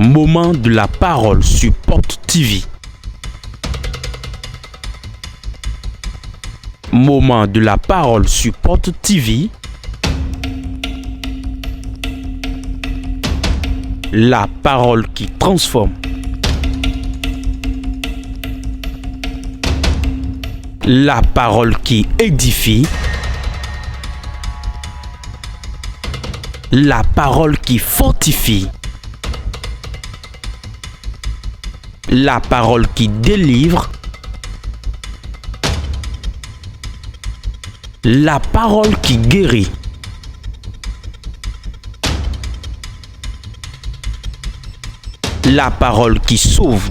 Moment de la parole sur Porte TV. Moment de la parole sur Porte TV. La parole qui transforme. La parole qui édifie. La parole qui fortifie. La parole qui délivre. La parole qui guérit. La parole qui sauve.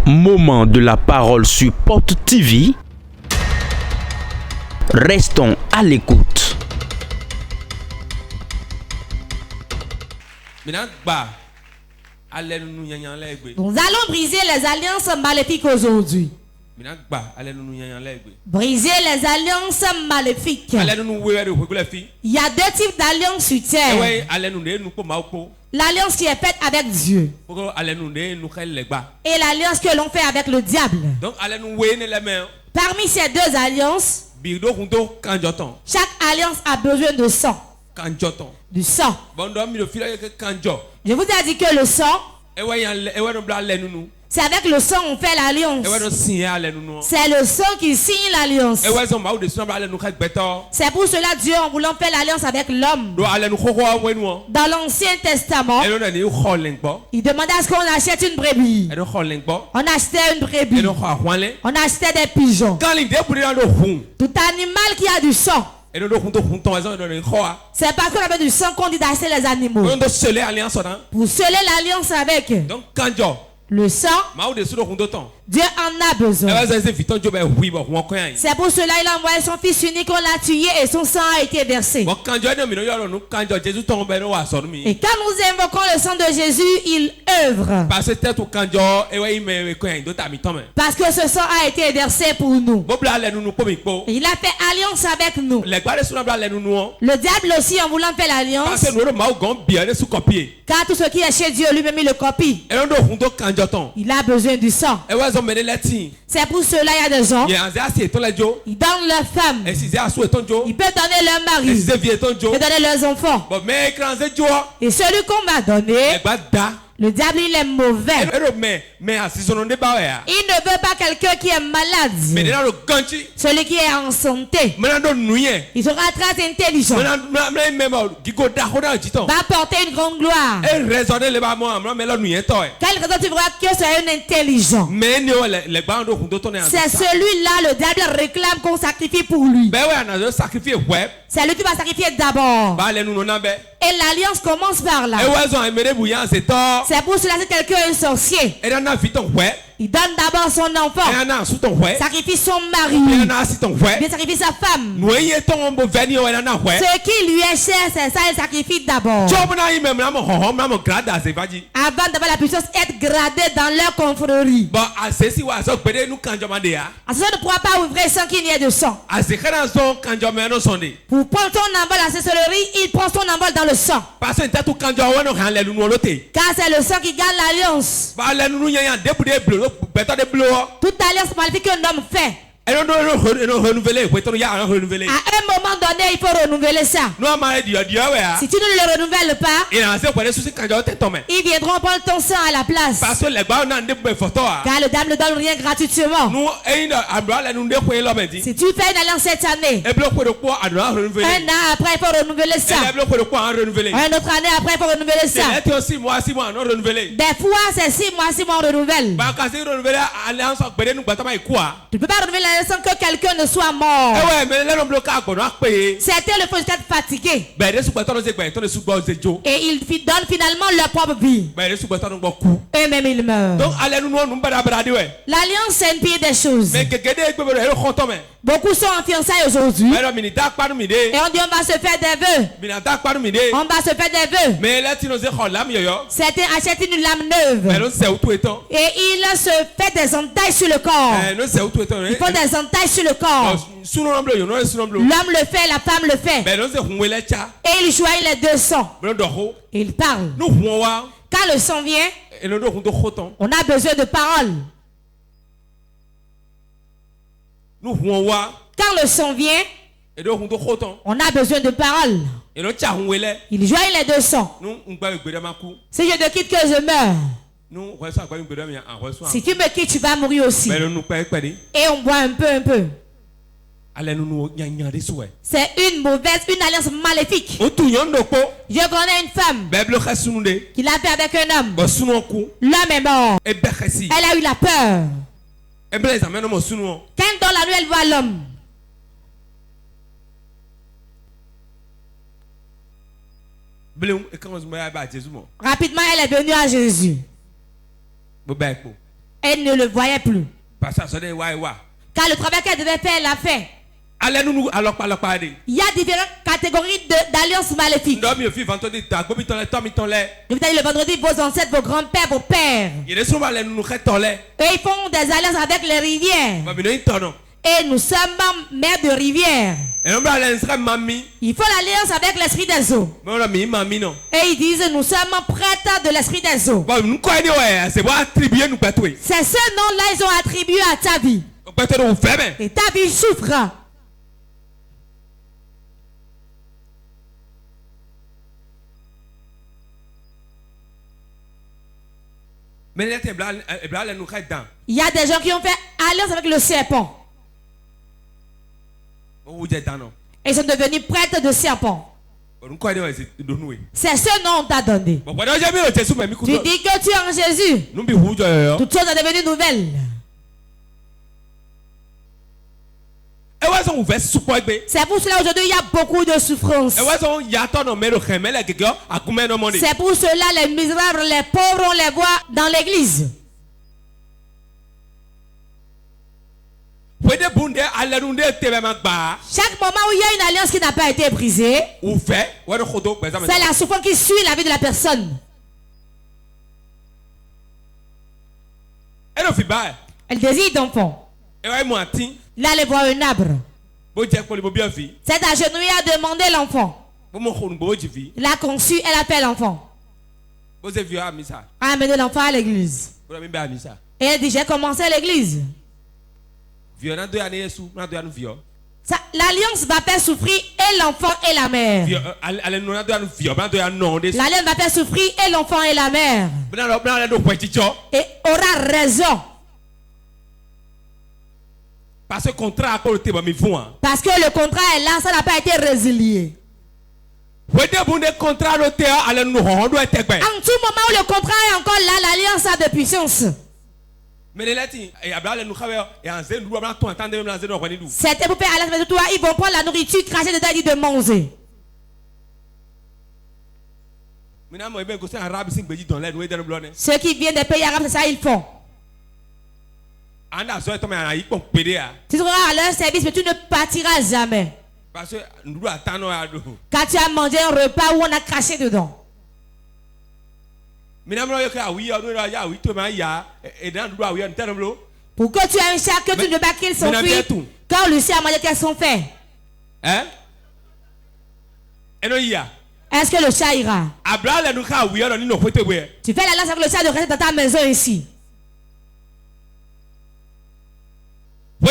Moment de la parole sur Porte TV. Restons à l'écoute. Nous allons briser les alliances maléfiques aujourd'hui. Briser les alliances maléfiques. Il y a deux types d'alliances sur terre. L'alliance qui est faite avec Dieu et l'alliance que l'on fait avec le diable. Parmi ces deux alliances, chaque alliance a besoin de sang. Du sang. Je vous ai dit que le sang, c'est avec le sang on fait l'alliance. C'est le sang qui signe l'alliance. C'est pour cela Dieu, en voulant faire l'alliance avec l'homme, dans l'Ancien Testament, il demandait à ce qu'on achète une brebis. On achetait une brebis. On achetait des pigeons. Tout animal qui a du sang. C'est parce qu'on avait du sang qu'on dit d'acheter les animaux. Pour sceller l'alliance avec. Le sang, Dieu en a besoin. C'est pour cela qu'il a envoyé son fils unique, on l'a tué et son sang a été versé. Et quand nous invoquons le sang de Jésus, il œuvre. Parce que ce sang a été versé pour nous. Et il a fait alliance avec nous. Le diable aussi, en voulant faire l'alliance, car tout ce qui est chez Dieu lui-même il le copie. Il a besoin du sang. C'est pour cela il y a des gens, ils donnent leur femme, ils peuvent donner leur mari, ils peuvent donner leurs enfants. Et celui qu'on va donner, le diable il est mauvais. Il ne veut pas quelqu'un qui est malade. Celui qui est en santé, il sera très intelligent, va apporter une grande gloire. Quelle raison tu verras que c'est un intelligent? C'est celui-là, le diable réclame qu'on sacrifie pour lui. C'est lui qui va sacrifier d'abord. Et l'alliance commence par là. C'est pour cela que quelqu'un est un sorcier. Il donne d'abord son enfant, sacrifie son mari, il sacrifie sa femme. Ce qui lui est cher, c'est ça, il sacrifie d'abord. Avant d'avoir la puissance être gradée dans leur confrérie. À ce ne pourra pas ouvrir sans qu'il n'y ait de sang. Pour prendre son envol à la sorcellerie, il prend son envol dans le sang. Car c'est le sang qui gagne l'alliance. Toute alliance maléfique qu'un homme fait, à un moment donné, il faut renouveler ça. Si tu ne le renouvelles pas, ils viendront prendre ton sang à la place. Car le diable ne donne rien gratuitement. Si tu fais une alliance cette année, un an après, il faut renouveler ça. Une autre année après, il faut renouveler ça. Des fois, c'est 6 mois, on renouvelle. Tu ne peux pas renouveler sans que quelqu'un ne soit mort. Certains le font jusqu'à être fatigués. Et ils donnent finalement leur propre vie. Eux-mêmes ils meurent. L'alliance c'est une pire des choses. Beaucoup sont en fiançailles aujourd'hui. Et on dit on va se faire des vœux. On va se faire des vœux. Certains achètent une lame neuve. Et ils se font des entailles sur le corps. Ils font des des entailles sur le corps. L'homme le fait, la femme le fait. Et il joignent les deux sangs. Et il parle. Quand le sang vient, on a besoin de paroles. Quand le sang vient, on a besoin de paroles. Il joigne les deux sangs. Si je te quitte, que je meurs. Si tu me quittes, tu vas mourir aussi. Et on boit un peu. C'est une alliance maléfique. Je connais une femme qui l'a fait avec un homme. L'homme est mort. Elle a eu la peur. Quand dans la nuit elle voit l'homme, rapidement elle est venue à Jésus. Elle ne le voyait plus. Car le travail qu'elle devait faire, elle l'a fait. Il y a différentes catégories d'alliances maléfiques. Le vendredi, vos ancêtres, vos grands-pères, vos pères. Et ils font des alliances avec les rivières. Et nous sommes mères de rivières. Il faut l'alliance avec l'esprit des eaux. Et ils disent nous sommes prêtres de l'esprit des eaux. C'est ce nom-là ils ont attribué à ta vie. Et ta vie souffre. Il y a des gens qui ont fait alliance avec le serpent. Et ils sont devenus prêtres de serpent. C'est ce nom qu'on t'a donné. Tu dis que tu es en Jésus. Toutes choses sont devenues nouvelles. C'est pour cela aujourd'hui il y a beaucoup de souffrance. C'est pour cela les misérables, les pauvres, on les voit dans l'église. Chaque moment où il y a une alliance qui n'a pas été brisée, c'est la souffrance qui suit la vie de la personne. Elle désire d'enfant. Là, elle voit un arbre. Cet agenouillé a demandé l'enfant. Il a conçu, elle a fait l'enfant. A amené l'enfant à l'église. Et elle dit, j'ai commencé l'église. L'alliance va faire souffrir et l'enfant et la mère. L'alliance va faire souffrir et l'enfant et la mère. Et aura raison. Parce que le contrat est là, ça n'a pas été résilié. En tout moment où le contrat est encore là, l'alliance a de puissance. C'était pour faire alliance avec toi, ils vont prendre la nourriture, cracher dedans et de manger. Ceux qui viennent des pays arabes, c'est ça ils font. Tu seras à leur service, mais tu ne partiras jamais. Quand tu as mangé un repas où on a craché dedans. Pour que tu aies un chat, que tu ne pas qu'ils sont faits. Quand le chat a mangé, qu'elles sont faits. Est-ce que le chat ira? Tu fais l'alliance avec le chat de rester dans ta maison ici. En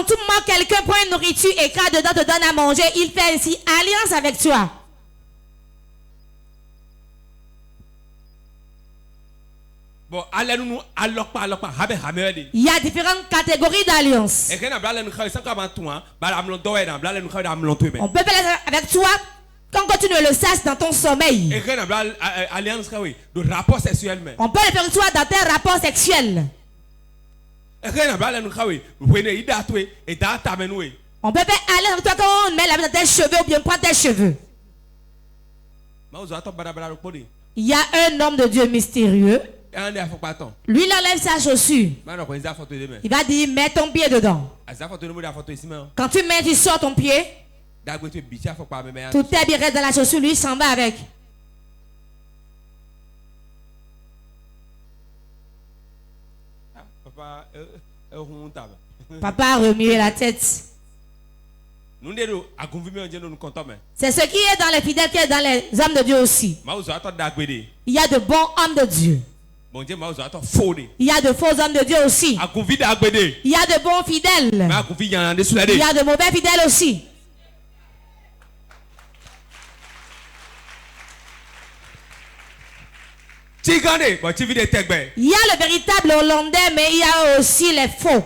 tout moment, quelqu'un prend une nourriture et quand dedans te donne à manger, il fait ainsi alliance avec toi. Il y a différentes catégories d'alliance. On peut faire avec toi quand tu ne le saches dans ton sommeil. On peut le faire avec toi dans tes rapports sexuels. On peut faire alliance avec toi quand on met la main dans tes cheveux ou bien prend tes cheveux. Il y a un homme de Dieu mystérieux. Lui, il enlève sa chaussure. Il va dire, mets ton pied dedans. Quand tu mets, tu sors ton pied. Tout est bien, reste dans la chaussure. Lui, il s'en va avec. Papa a remué la tête. C'est ce qui est dans les fidèles qui est dans les hommes de Dieu aussi. Il y a de bons hommes de Dieu. Il y a de faux hommes de Dieu aussi. Il y a de bons fidèles. Il y a de mauvais fidèles aussi. Il y a le véritable Hollandais, mais il y a aussi les faux.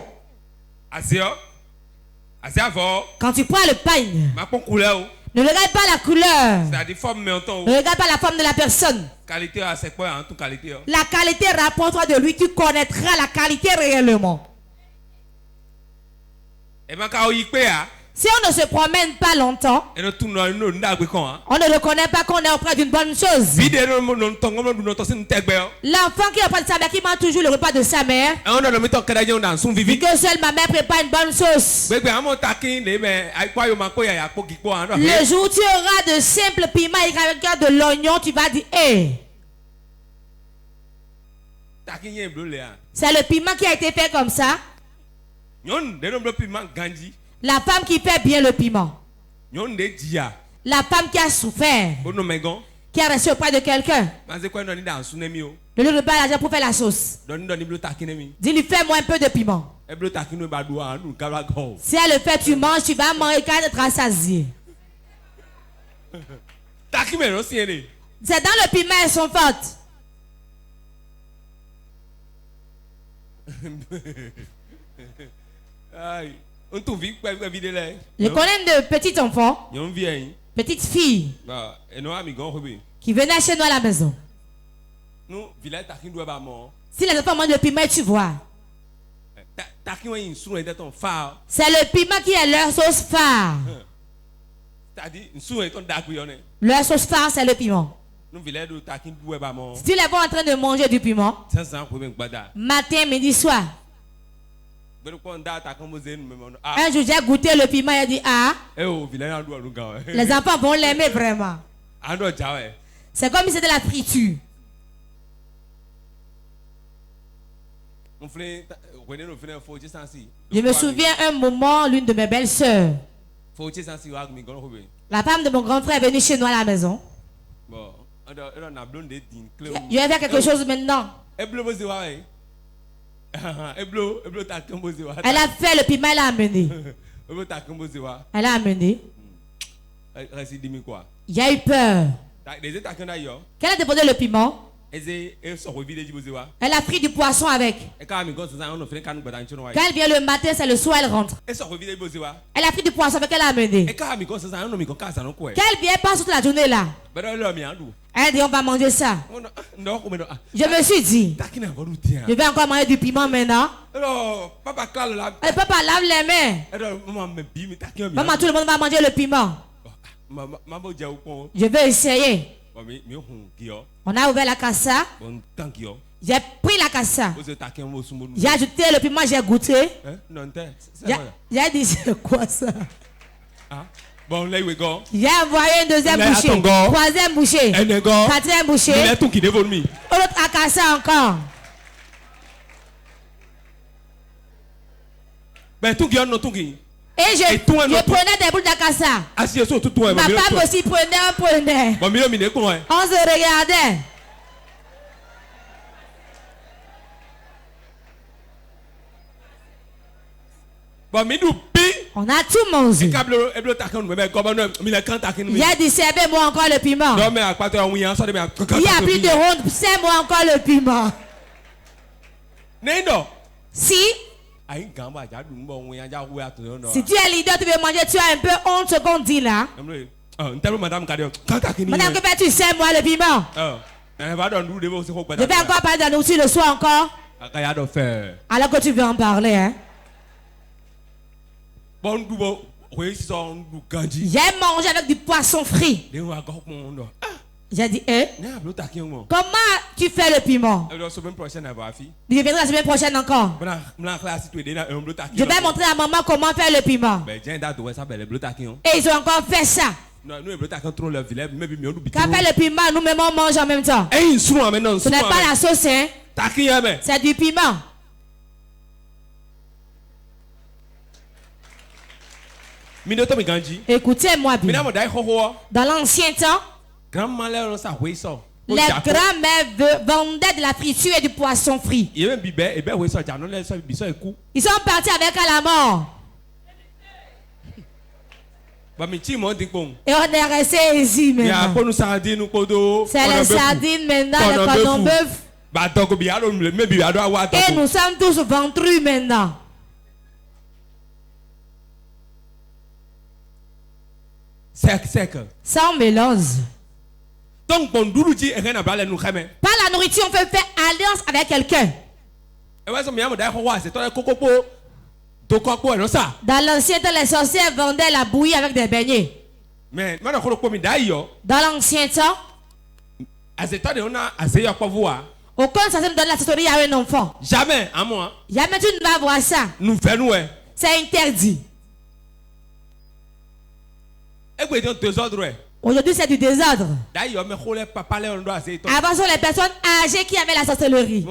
Quand tu prends le pain, ne regarde pas la couleur. Ne regarde pas la forme de la personne. La qualité rapporte de lui, tu connaîtras la qualité réellement. Si on ne se promène pas longtemps, on ne reconnaît pas qu'on est auprès d'une bonne chose. L'enfant qui est auprès de sa mère, qui mange toujours le repas de sa mère, dit que seule ma mère prépare une bonne sauce. Le jour où tu auras de simples piments et de l'oignon, tu vas dire, hé. C'est le piment qui a été fait comme ça. La femme qui fait bien le piment. La femme qui a souffert. Qui a resté auprès de quelqu'un. Ne lui donne pas l'argent pour faire la sauce. Dis-lui, fais-moi un peu de piment. Si elle le fait, tu manges, tu vas manger quand tu seras rassasié. C'est dans le piment, elles sont fortes. Je connais de petits enfants, petites filles, qui venaient chez nous à la maison. Si les enfants mangent le piment, tu vois. C'est le piment qui est leur sauce phare. Leur sauce phare, c'est le piment. Si tu les vois en train de manger du piment, matin, midi, soir. Un jour, j'ai goûté le piment et j'ai dit, ah, les enfants vont l'aimer vraiment. C'est comme si c'était la friture. Je me souviens un moment, l'une de mes belles-sœurs, la femme de mon grand frère est venue chez nous à la maison. Je vais faire quelque chose maintenant. Elle a fait le piment, elle a amené. Elle a amené. Il y a eu peur. Qu'elle a déposé le piment. Elle a pris du poisson avec. Quand elle vient le matin, c'est le soir, elle rentre. Elle a pris du poisson avec, elle a amené. Quand elle vient, passe toute la journée là. Elle dit, on va manger ça. Je me suis dit, je vais encore manger du piment maintenant. Papa lave les mains. Maman, tout le monde va manger le piment. Je vais essayer. On a ouvert la cassa. J'ai pris la cassa. J'ai ajouté le piment, j'ai goûté. J'ai dit, c'est quoi ça? J'ai envoyé une deuxième bouchée, troisième bouchée, quatrième bouchée, l'autre à cassa encore. Et je prenais des boules d'acassa. Ma femme aussi prenait. On se regardait. On a tout mangé. Il a dit, servez-moi encore le piment. Il y a plus de ronde, servez-moi encore le piment. Si tu es leader, tu veux manger, tu as un peu honte, ce qu'on dit là. Madame, que fais-tu, serve-moi le piment. Je vais encore parler de la nourriture le soir encore. Alors que tu veux en parler, hein. J'ai mangé avec du poisson frit. J'ai dit, comment tu fais le piment? Je viendrai la semaine prochaine encore. Je vais montrer à maman comment faire le piment. Et ils ont encore fait ça. Quand on fait le piment, nous-mêmes on mange en même temps. Ce n'est pas la sauce, hein? C'est du piment. Écoutez-moi bien. Dans l'ancien temps, les grands-mères vendaient de la friture et du poisson frit. Ils sont partis avec à la mort. Et on est resté ici maintenant. C'est les sardines maintenant, le cordon bœuf. Et nous sommes tous ventrus maintenant. Sans mélange. Par la nourriture, on peut faire alliance avec quelqu'un. Dans l'ancien temps, les sorcières vendaient la bouillie avec des beignets. Dans l'ancien temps, aucun sorcier ne donne la sorcellerie à un enfant. Jamais, à moi. Jamais tu ne vas voir ça. C'est interdit. Aujourd'hui, c'est du désordre. Avant, ce sont les personnes âgées qui avaient la sorcellerie.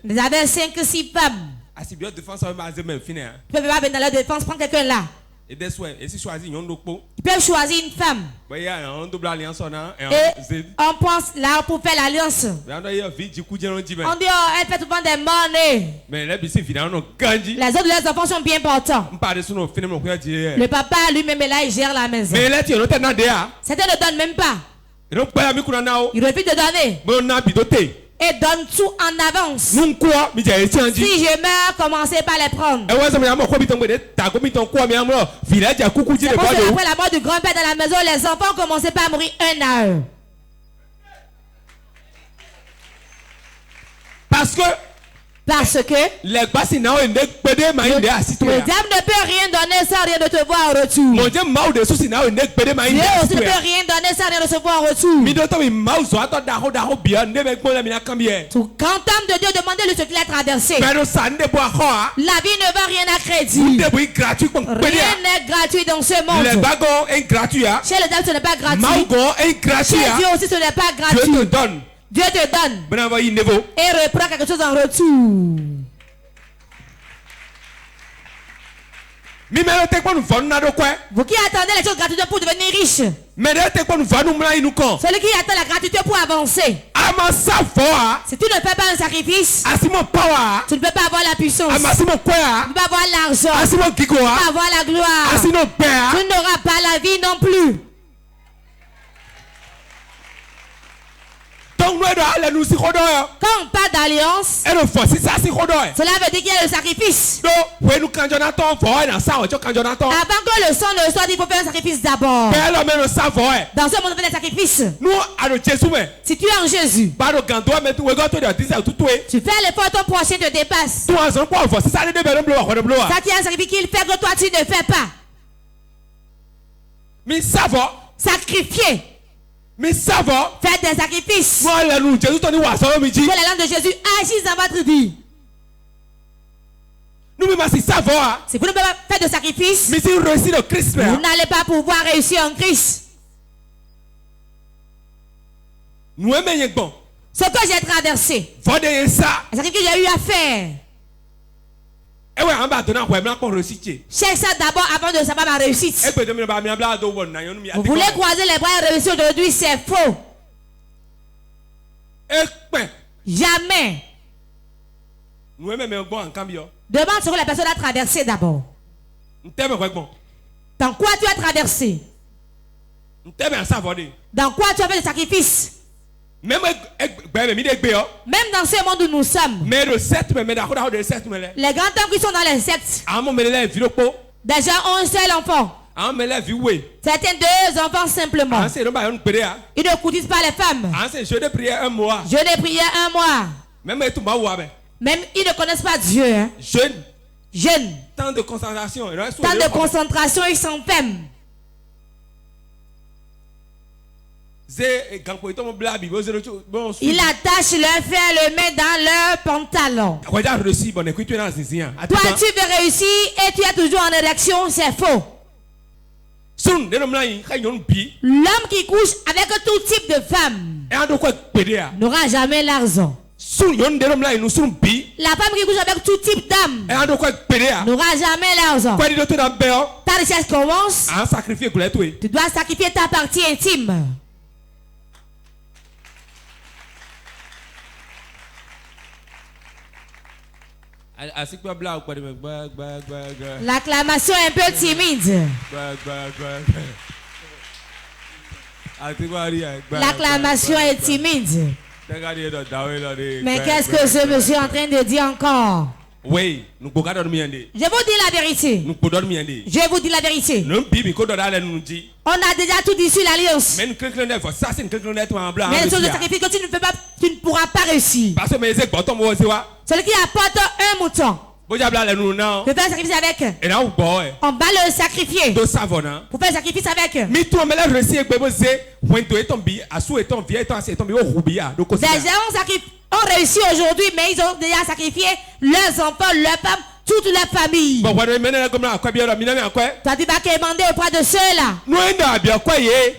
Ils avaient 5-6 femmes. Tu peux pas venir dans leur défense, prends quelqu'un là. Ils peuvent choisir une femme. Et on pense là pour faire l'alliance. On dit, oh, elle fait souvent des monnaies. Les autres de leurs enfants sont bien portants. Le papa lui-même là, il gère la maison. Certains ne donnent même pas. Il refuse de donner. Et donne tout en avance. Si je meurs, commencez par les prendre. C'est pour ça après la mort du grand-père dans la maison, les enfants commençaient par mourir un à un. Parce que le diable ne peut rien donner sans rien de te voir en retour. Dieu aussi ne peut rien donner sans rien recevoir en retour. Tu contentes de Dieu, demandez-lui ce qu'il a traversé. La vie ne va rien à crédit. Rien n'est gratuit dans ce monde. Chez le diable ce n'est pas gratuit. Chez Dieu aussi ce n'est pas gratuit. Dieu te donne et reprend quelque chose en retour. Vous qui attendez les choses gratuites pour devenir riche. Celui qui attend la gratuité pour avancer. Si tu ne fais pas un sacrifice, tu ne peux pas avoir la puissance. Tu ne peux pas avoir l'argent. Tu ne peux pas avoir la gloire. Tu n'auras pas la vie non plus. Quand on parle d'alliance, cela veut dire qu'il y a le sacrifice. Avant que le sang ne sorte, il faut faire un sacrifice d'abord. Dans ce monde, on fait des sacrifices. Si tu es en Jésus, tu fais l'effort, ton prochain te dépasse. Ça qui est un sacrifice qu'il fait que toi tu ne fais pas. Sacrifier. Faites des sacrifices. Que la langue de Jésus agisse dans votre vie. Si vous ne pouvez pas faire de sacrifice, vous n'allez pas pouvoir réussir en Christ. Ce que j'ai traversé, le sacrifice que j'ai eu à faire, cherche ça d'abord avant de savoir ma réussite. Vous voulez croiser les bras et réussir aujourd'hui, c'est faux. Jamais. Demande ce que la personne a traversé d'abord. Dans quoi tu as traversé? Dans quoi tu as fait des sacrifices? Même dans ce monde où nous sommes, les grands hommes qui sont dans les sectes, déjà ont un seul enfant. Certains 2 enfants simplement. Ils ne courtisent pas les femmes. Je n'ai prié un mois. Même ils ne connaissent pas Dieu. Hein. Jeunes. Tant de concentration, ils s'enferment. Il attache leur fer, le met dans leur pantalon. Toi tu veux réussir et tu es toujours en érection, c'est faux. L'homme qui couche avec tout type de femme n'aura jamais l'argent. La femme qui couche avec tout type d'homme n'aura jamais l'argent. Ta richesse commence. Tu dois sacrifier ta partie intime. L'acclamation est un peu timide. L'acclamation est timide. Mais qu'est-ce que ce monsieur est en train de dire encore? Oui, je vous dis la vérité. Je vous dis la vérité. On a déjà tout dit sur l'alliance. Mais les choses de sacrifice que tu ne peux pas, tu ne pourras pas réussir. Celui qui apporte un mouton, je vais faire un sacrifice avec. On va le sacrifier. Pour faire un sacrifice avec. Les gens ont réussi aujourd'hui, mais ils ont déjà sacrifié leurs enfants, leurs femmes, toute leur famille. Toi, tu vas demander auprès de ceux-là.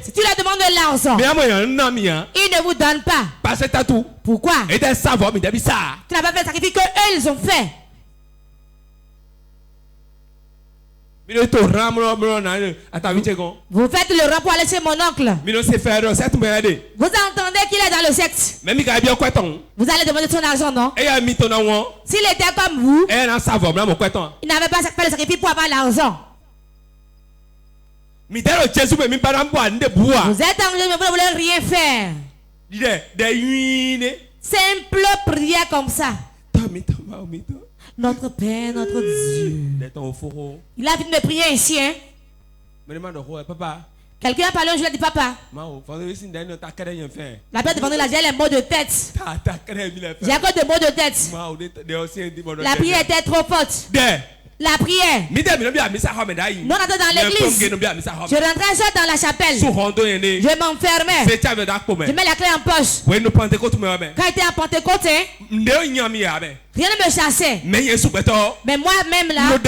Si tu leur demandes de l'argent, ils ne vous donnent pas. Pourquoi? Tu n'as pas fait le sacrifice qu'eux, ils ont fait. Vous faites le rang pour aller chez mon oncle. Vous entendez qu'il est dans le secte. Vous allez demander son argent, non? S'il était comme vous, il n'avait pas fait le sacrifice pour avoir l'argent. Vous êtes en Jésus, mais vous ne voulez rien faire. Simple prière comme ça. Notre Père, notre Dieu. Il a fini de prier ici, hein? Quelqu'un a parlé, je lui ai dit papa. La paix de vendredi, j'ai les mots de tête. J'ai encore des mots de tête. La prière était trop forte. La prière. Nous rentrons dans l'église. Je rentrais seul dans la chapelle. Je m'enfermais. Je mets la clé en poche. Quand j'étais à Pentecôte, rien ne me chassait. Mais moi-même là,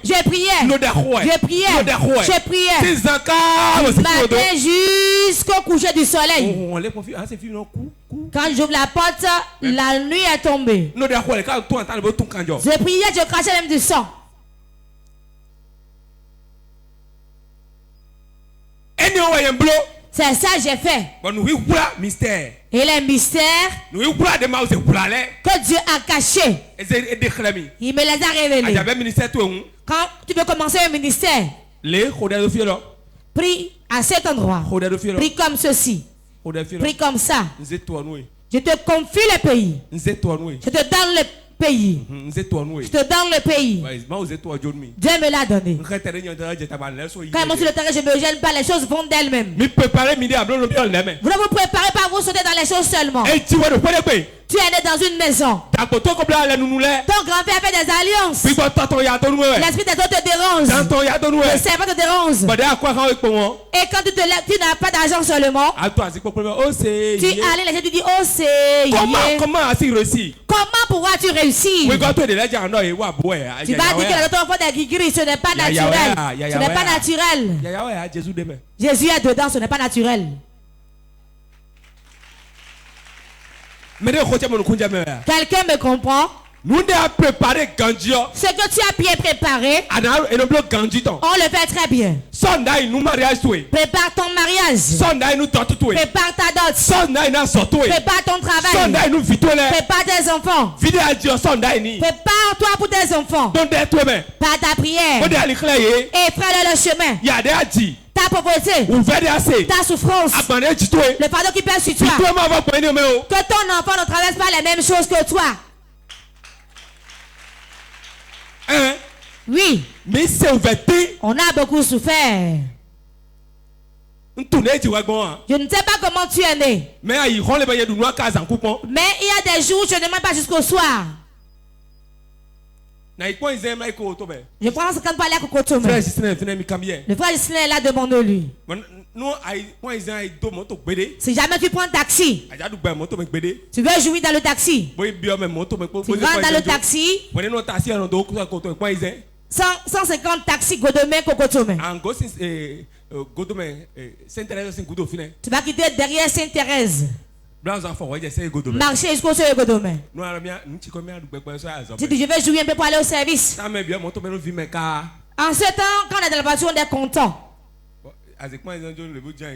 je priais. Je priais. Je priais. Du matin jusqu'au coucher du soleil. Quand j'ouvre la porte, la nuit est tombée. Je priais, je crachais même du sang. C'est ça que j'ai fait. Et les mystères que Dieu a cachés, il me les a révélés. Quand tu veux commencer un ministère, prie à cet endroit. Prie comme ceci. Prie comme ça. Je te confie le pays. Je te donne le pays. Je te donne le pays. Dieu me l'a donné. Quand je monte sur le terrain, je ne me gêne pas. Les choses vont d'elles-mêmes. Vous ne vous préparez pas à vous sauter dans les choses seulement. Tu es né dans une maison. Ton grand-père fait des alliances. L'esprit des autres te dérange. Le serpent te dérange. Et quand tu te lèves, tu n'as pas d'argent seulement. Tu allais, les gens te disent, oh c'est. Comment pourras-tu réussir? Tu vas dire que les autres font des guigris, ce n'est pas naturel. Ce n'est pas naturel. Jésus est dedans, ce n'est pas naturel. Quelqu'un me comprend? Ce que tu as bien préparé, on le fait très bien. Prépare ton mariage. Prépare ta dot. Prépare ton travail. Prépare tes enfants. Prépare-toi pour tes enfants. Par ta prière. Et ferai le chemin. Ta pauvreté, ta souffrance, le fardeau qui pèse sur toi, que ton enfant ne traverse pas les mêmes choses que toi. Oui, on a beaucoup souffert. Je ne sais pas comment tu es né, mais il y a des jours où je ne mange pas jusqu'au soir. Je prends 50 balles à Kokoto. Le frère Justin est là devant lui. Si jamais tu prends un taxi, tu veux jouir dans le taxi. Tu rentres dans le taxi. 150 taxis Godomé Kokotome. Tu vas quitter derrière Sainte-Thérèse. Marcher jusqu'au seuil de demain. Tu dis, je vais jouer un peu pour aller au service. En ce temps, quand on est dans la voiture, on est content.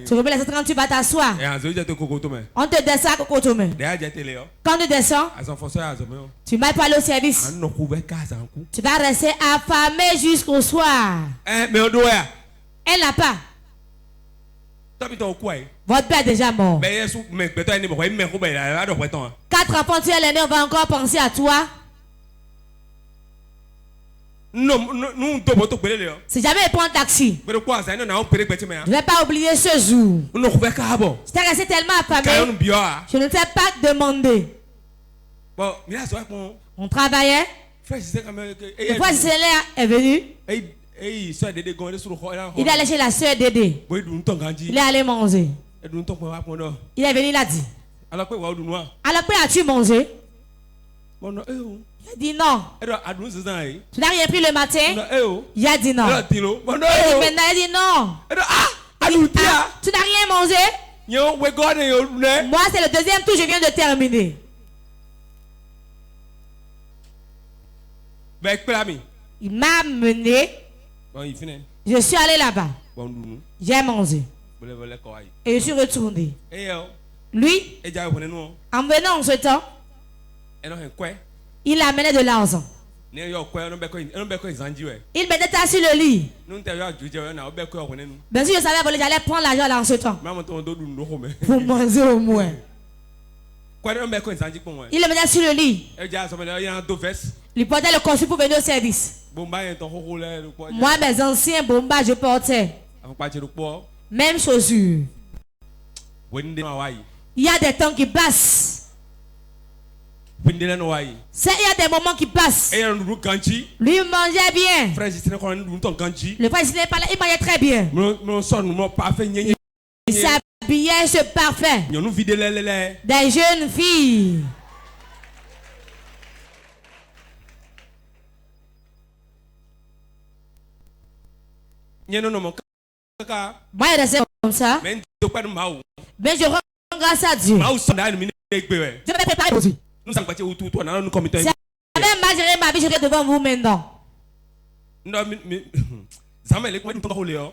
Tu remets les 30, tu vas t'asseoir. On te descend à Kokotomé. Quand tu descends, tu vas pas aller au service. Tu vas rester affamé jusqu'au soir. Elle n'a pas. Votre père est déjà mort. 4 enfants, tu es l'aîné, on va encore penser à toi. Si jamais il prend un taxi, je ne vais pas oublier ce jour. J'étais resté tellement affamé, je ne t'ai pas demandé. On travaillait. Le frère Zélia est venu. Il est allé chez la soeur Dédé. Il est allé manger. Il est venu, il a dit. Alors, as-tu mangé? Il a dit non. Tu n'as rien pris le matin? Il a dit non. Il a dit non. Tu n'as rien mangé? Moi, c'est le deuxième tour, je viens de terminer. Il m'a mené. Je suis allé là-bas. J'ai mangé. Et je suis retourné. Lui, en venant en ce temps, il amenait de l'argent. Il mettait ça sur le lit. Bien sûr, je savais que j'allais prendre l'argent là en ce temps. Pour manger au moins. Il le mettait sur le lit. Il portait le costume pour venir au service. Moi, mes anciens bombas, je portais. Même chaussure. Il y a des temps qui passent. Il y a des moments qui passent. Lui mangeait bien. Le frère n'est pas là, il mangeait très bien. Il s'habillait ce parfait. Des jeunes filles. Moi, je restais comme ça. Mais je rends grâce à Dieu. Je vais préparer aujourd'hui. Si j'avais mal géré ma vie, je serais devant vous maintenant.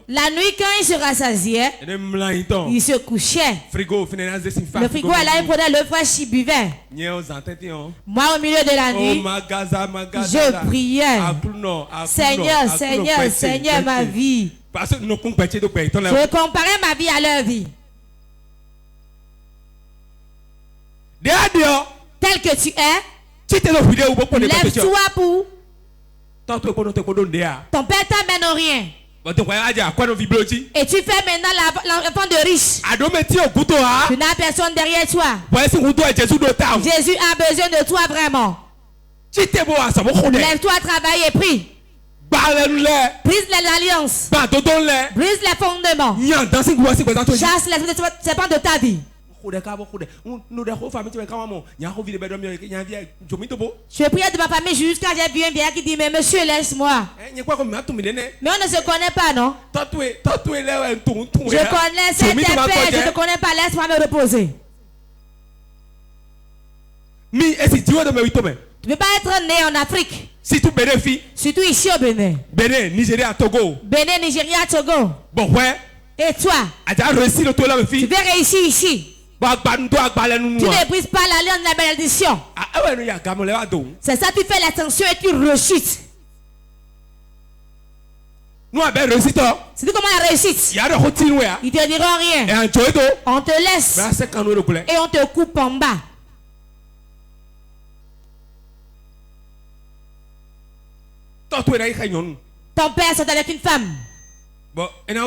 La nuit, quand il se rassasiait, il se couchait. Le frigo est là, il prenait le fraîche, il buvait. Moi, au milieu de la nuit, je priais. Seigneur, Seigneur, Seigneur, ma vie. Je comparais ma vie à leur vie. Tel que tu es, lève-toi pour. Ton père t'amène au rien. Et tu fais maintenant l'enfant de riche. Tu n'as personne derrière toi. Jésus a besoin de toi vraiment. Lève-toi, travaille et prie. Brise les alliances. Brise les fondements. Chasse les serpents de ta vie. Je priais de ma famille jusqu'à j'ai vu un vieillard qui dit mais monsieur laisse-moi. Mais on ne se connaît pas, non? Je connais cette épée, je ne connais pas, laisse-moi me reposer. Tu ne peux pas être né en Afrique. Surtout ici au Bénin. Bénin, Nigeria, Togo. Et toi, tu veux réussir ici. Tu ne brises pas l'alliance de la bénédiction. C'est ça, tu fais l'attention et tu rechutes. C'est comment la réussite. Ils te diront rien. On te laisse et on te coupe en bas. Ton père est avec une femme. Il a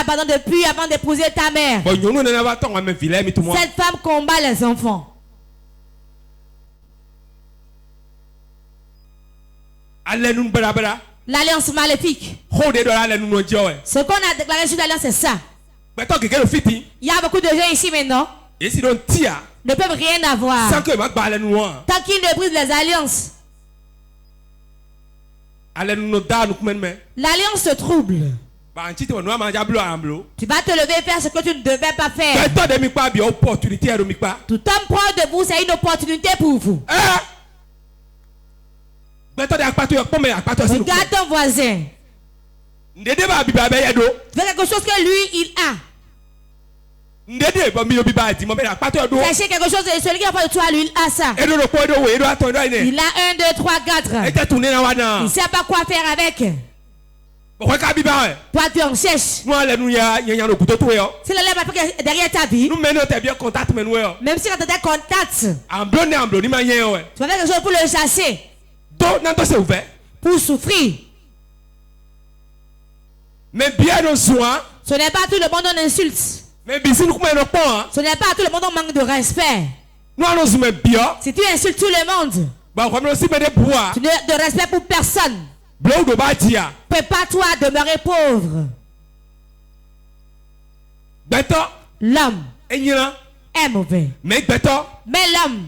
abandonné depuis avant d'épouser ta mère. Cette femme combat les enfants. L'alliance maléfique. Ce qu'on a déclaré sur l'alliance, c'est ça. Il y a beaucoup de gens ici maintenant. Ne peuvent rien avoir. Tant qu'ils ne brisent les alliances. L'alliance se trouble. Tu vas te lever et faire ce que tu ne devais pas faire. Tout homme proche de vous, c'est une opportunité pour vous. Regarde ton voisin. Fais quelque chose que lui, il a. Cherchez quelque chose de celui qui a pas de toi, lui, il a ça. Il a 1, 2, 3, 4. Il ne sait pas quoi faire avec. Toi, tu en cherches. C'est la lèvre derrière ta vie. Même si quand tu as contact, tu vas faire quelque chose pour le chasser. Pour souffrir. Mais bien au soin. Ce n'est pas tout le monde on insulte. Ce n'est pas tout le monde on manque de respect. Si tu insultes tout le monde, tu n'as de respect pour personne. Prépare-toi à demeurer pauvre. L'homme est mauvais. Mais l'homme,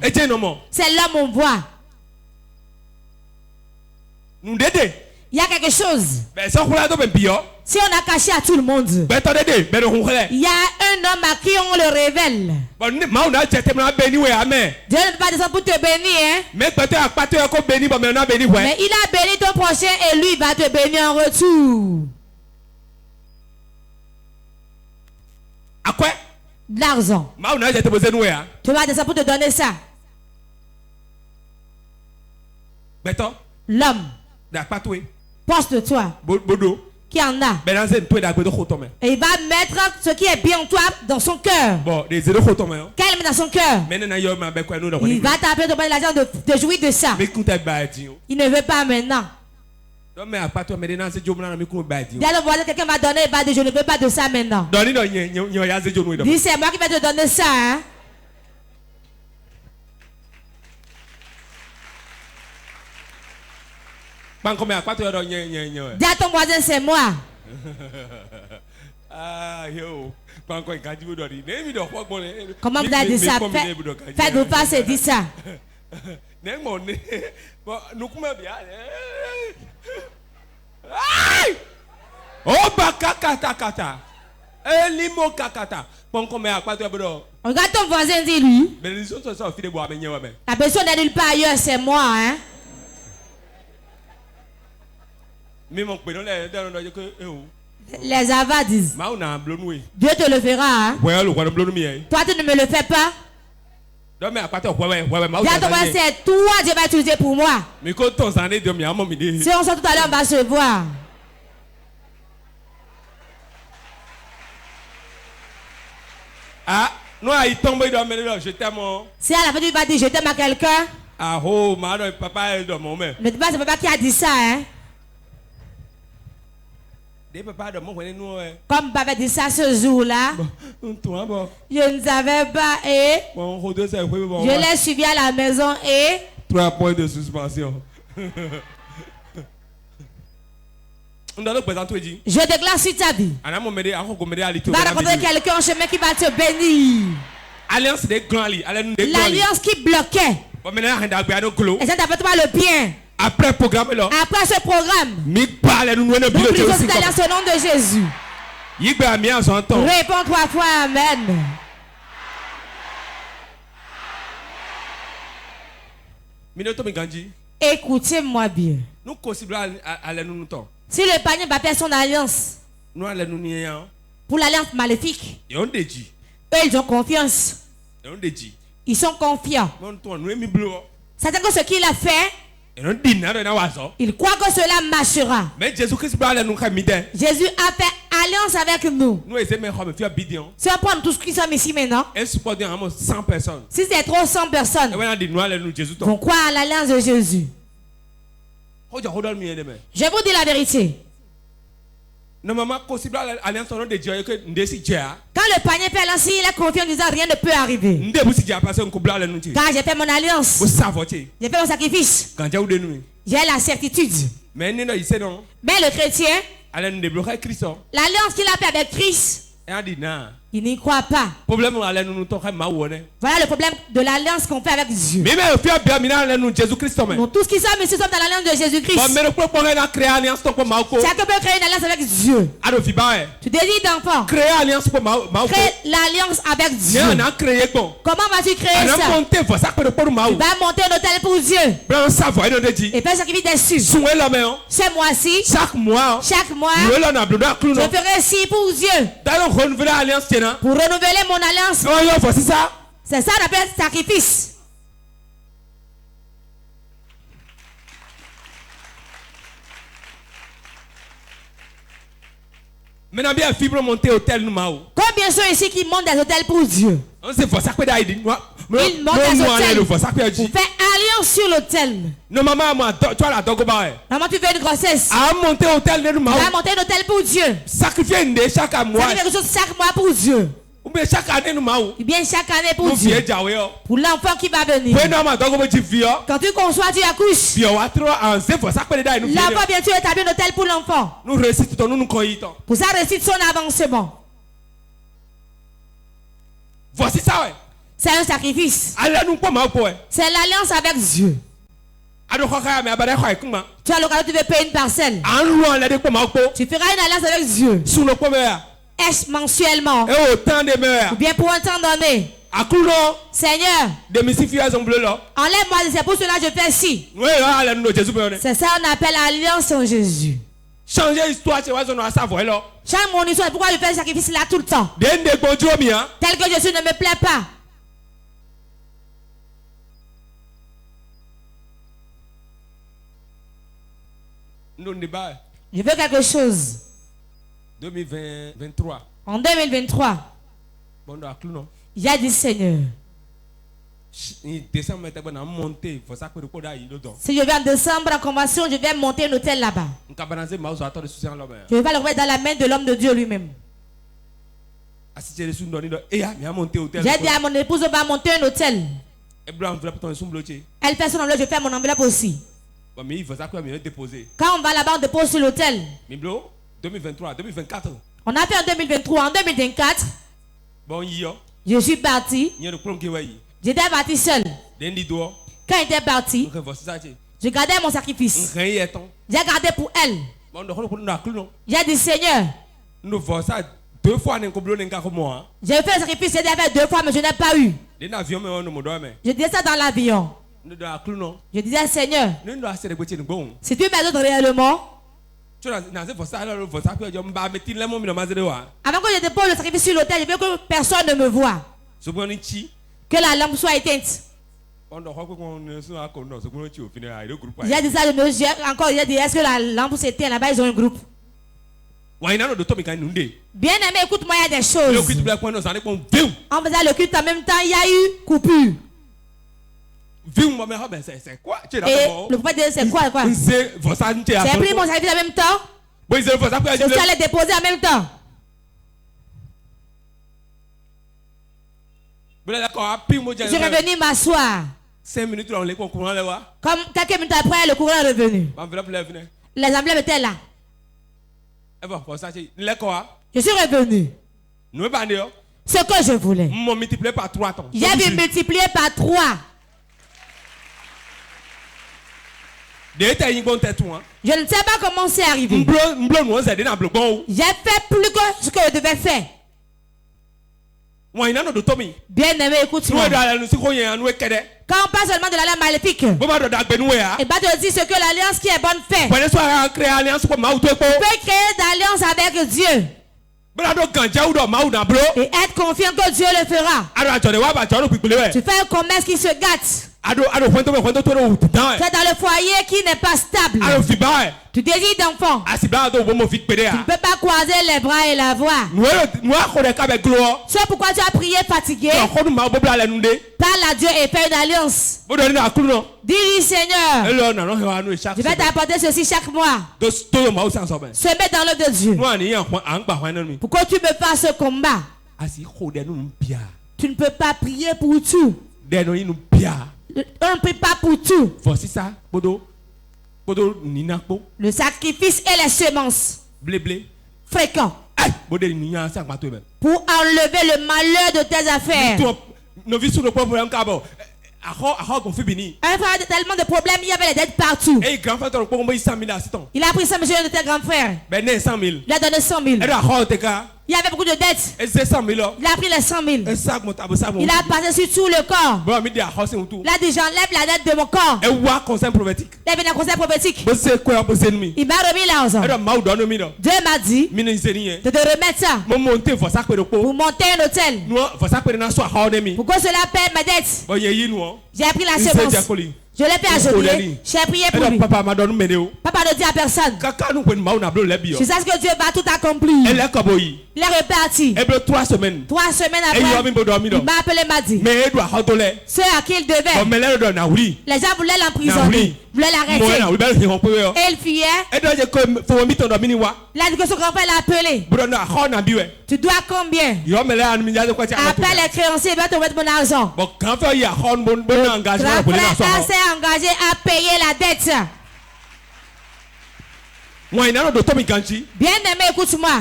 c'est l'homme on voit. Il y a quelque chose. Si on a caché à tout le monde, il y a un homme à qui on le révèle. Dieu ne peut pas descendre pour te bénir. Hein? Mais il a béni ton prochain et lui va te bénir en retour. L'argent. Tu vas descendre pour te donner ça. L'homme. Proche de toi. Qui en a. Et il va mettre ce qui est bien en toi dans son cœur. Qu'elle met dans son cœur. Il va t'appeler de donner l'argent de jouir de ça. Il ne veut pas maintenant. Quelqu'un va donner, il va dire je ne veux pas de ça maintenant. Dis c'est moi qui vais te donner ça. Hein? Dis à ton voisin, c'est moi. Comment vous avez dit ça? Faites-vous pas, c'est dit ça. Regarde ton voisin, dis-lui. La personne n'est nulle part ailleurs, c'est moi. Hein? Les avars disent Dieu te le fera. Hein? Toi tu ne me le fais pas. C'est toi Dieu va utiliser pour moi. Si on sort tout à l'heure on va se voir. Si à la fin tu vas dire je t'aime à quelqu'un. Ne dis pas c'est papa qui a dit ça. Hein? Comme papa dit ça ce jour-là, je ne savais pas et je l'ai suivi à la maison et 3 points de suspension. Je déclare sur ta vie. Va rencontrer quelqu'un en chemin qui va te bénir. L'alliance qui bloquait. Et ça t'appelle toi le bien. Après ce programme, nous brisons cette alliance au nom de Jésus. Réponds 3 fois Amen. Écoutez-moi bien. Si le panier va faire son alliance pour l'alliance maléfique, eux ils ont confiance. Ils sont confiants. C'est-à-dire que ce qu'il a fait, il croit que cela marchera. Mais Jésus a fait alliance avec nous. Si on prend tout ce qui sont ici maintenant, si c'est trop 100 personnes, on croit à l'alliance de Jésus. Je vous dis la vérité. Quand le panier fait alliance, il est confiant en disant rien ne peut arriver. Car j'ai fait mon alliance. J'ai fait mon sacrifice. J'ai la certitude. Mais le chrétien, l'alliance qu'il a fait avec Christ, Il n'y croit pas. Voilà le problème de l'alliance qu'on fait avec Dieu. Nous, tous qui sommes ici sommes dans l'alliance de Jésus-Christ. Chacun peut créer une alliance avec Dieu. Tu désires d'enfant. Crée l'alliance avec Dieu. Comment vas-tu créer ça? Tu vas monter un hôtel pour Dieu. Et faire sacrifice dessus. Ce mois-ci, chaque mois, je ferai ci pour Dieu. Pour renouveler mon alliance. C'est ça qu'on appelle sacrifice. Maintenant, bien, fibre monter hôtel nous mao. Combien sont ici qui montent des hôtels pour Dieu? On sait pas ça que d'aide. Ils montent des hôtels pour faire alliance sur l'hôtel. Non, maman, moi, toi la dogo ba. Maman, tu veux une grossesse? À monter hôtel nous mao. À monter un hôtel pour Dieu. Sacrifier une chaque mois. Sacrifier quelque chose chaque mois pour Dieu. Ou bien chaque année nous mao. Ou bien chaque année pour Dieu. Pour l'enfant qui va venir. Quand tu conçois, tu accouches. L'enfant bien sûr établit un hôtel pour l'enfant. Pour ça réussite son avancement. Voici ça ouais. C'est un sacrifice. C'est l'alliance avec Dieu. Tu as l'occasion de payer une parcelle. Tu feras une alliance avec Dieu. Est-ce mensuellement? Ou bien pour un temps donné? Seigneur, enlève-moi de ces pour cela je fais ci. C'est ça qu'on appelle alliance en Jésus. Changer l'histoire, tu vas savoir là. Change mon histoire. Pourquoi je fais le sacrifice là tout le temps? Tel que Jésus ne me plaît pas. Je veux quelque chose. 2023. En 2023. Il y a dit Seigneur. Si je vais en décembre en convention, je vais monter un hôtel là-bas. Je vais le remettre dans la main de l'homme de Dieu lui-même. J'ai dit à mon épouse, on va monter un hôtel. Elle fait son enveloppe, je fais mon enveloppe aussi. Quand on va là-bas, on dépose sur l'hôtel. 2023, 2024. On a fait en 2023, en 2024. Je suis parti. J'étais parti seul. Quand j'étais parti, je gardais mon sacrifice. J'ai gardé pour elle. J'ai dit Seigneur, j'ai fait le sacrifice, j'ai fait 2 fois, mais je n'ai pas eu. Je disais ça dans l'avion. Je disais Seigneur, si tu m'aides réellement, avant que je dépose le sacrifice sur l'autel, je veux que personne ne me voie. Que la lampe soit éteinte. J'ai dit ça de nos yeux encore. J'ai dit est-ce que la lampe s'éteint là-bas? Ils ont un groupe. Bien aimé, écoute-moi, il y a des choses. En faisant le culte en même temps, il y a eu coupure. Et le prophète dit c'est quoi? J'ai pris mon sacrifice en même temps. Je suis allé déposer en même temps. Je suis revenu m'asseoir. 5 minutes, comme quelques minutes après, le courant est revenu. Les emblèmes étaient là. Je suis revenu. Ce que je voulais. J'ai vu multiplier par 3. Je ne sais pas comment c'est arrivé. J'ai fait plus que ce que je devais faire. Bien aimé, écoute-moi. Quand on parle seulement de l'alliance maléfique, et bah te dire ce que l'alliance qui est bonne fait. Tu peux créer d'alliance avec Dieu. Et être confiant que Dieu le fera. Tu fais un commerce qui se gâte. Tu es dans le foyer qui n'est pas stable. Tu désires d'enfants. Tu ne peux pas croiser les bras et la voix. C'est pourquoi tu as prié fatigué. Parle à Dieu et fais une alliance. Dis-lui Seigneur, je vais t'apporter ceci chaque mois. Se mettre dans l'œuvre de Dieu. Pourquoi tu me fasses ce combat? Tu ne peux pas prier pour tout. On ne prie pas pour tout. Le sacrifice et les semences. Fréquents. pour enlever le malheur de tes affaires. Un frère a tellement de problèmes, il y avait les dettes partout. Il a pris 100 millions de tes grands frères. Il a donné 100 000. Il y avait beaucoup de dettes. Il a pris les 100 000. Il a passé sur tout le corps. Il a dit j'enlève la dette de mon corps. Il a venu un conseil prophétique. Il m'a remis l'argent. Dieu m'a dit de te remettre ça pour monter un hôtel. Pour que cela paie mes dettes. J'ai pris la semence. Je l'ai fait à Joliet. J'ai prié pour lui. Papa ne dit à personne. Je sais que Dieu va tout accomplir. Il est reparti. 3 semaines après, il m'a appelé, m'a dit ceux à qui il devait. Les gens voulaient l'emprisonner, voulaient l'arrêter. Et il fuyait. Il a dit que son grand-père l'a appelé. Tu dois combien? Après les créanciers, il va te mettre mon argent. Grand-père s'est engagé à payer la dette. Bien aimé, écoute-moi.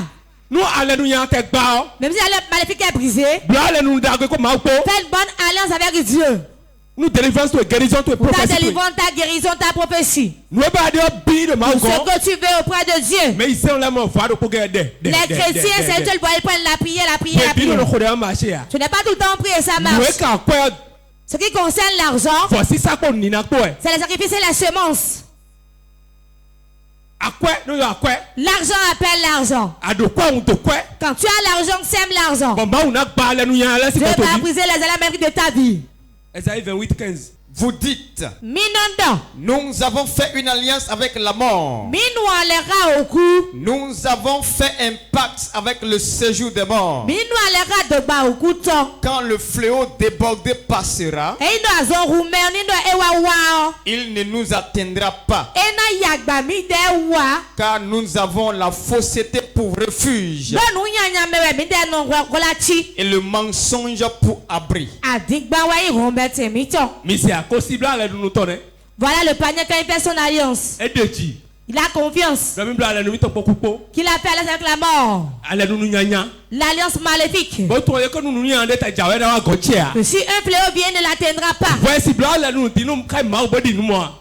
Même si la maléfique est brisée, fais une bonne alliance avec Dieu. Ta délivrance, ta guérison, ta prophétie. Ce que tu veux auprès de Dieu. Les chrétiens, c'est eux qui prennent la prière. Tu n'es pas tout le temps prier, ça marche. Ce qui concerne l'argent, c'est les sacrifices et les semences. L'argent appelle l'argent. Quand tu as l'argent, sème l'argent. Dieu va briser les alamènes de ta vie. Esaïe 28:15. Vous dites, nous avons fait une alliance avec la mort. Nous avons fait un pacte avec le séjour des morts. Quand le fléau débordé passera, il ne nous atteindra pas. Car nous avons la fausseté pour refuge et le mensonge pour abri. Voilà le panier quand il fait son alliance. Il a confiance qu'il a fait alliance avec la mort. L'alliance maléfique. Que si un fléau vient, il ne l'atteindra pas.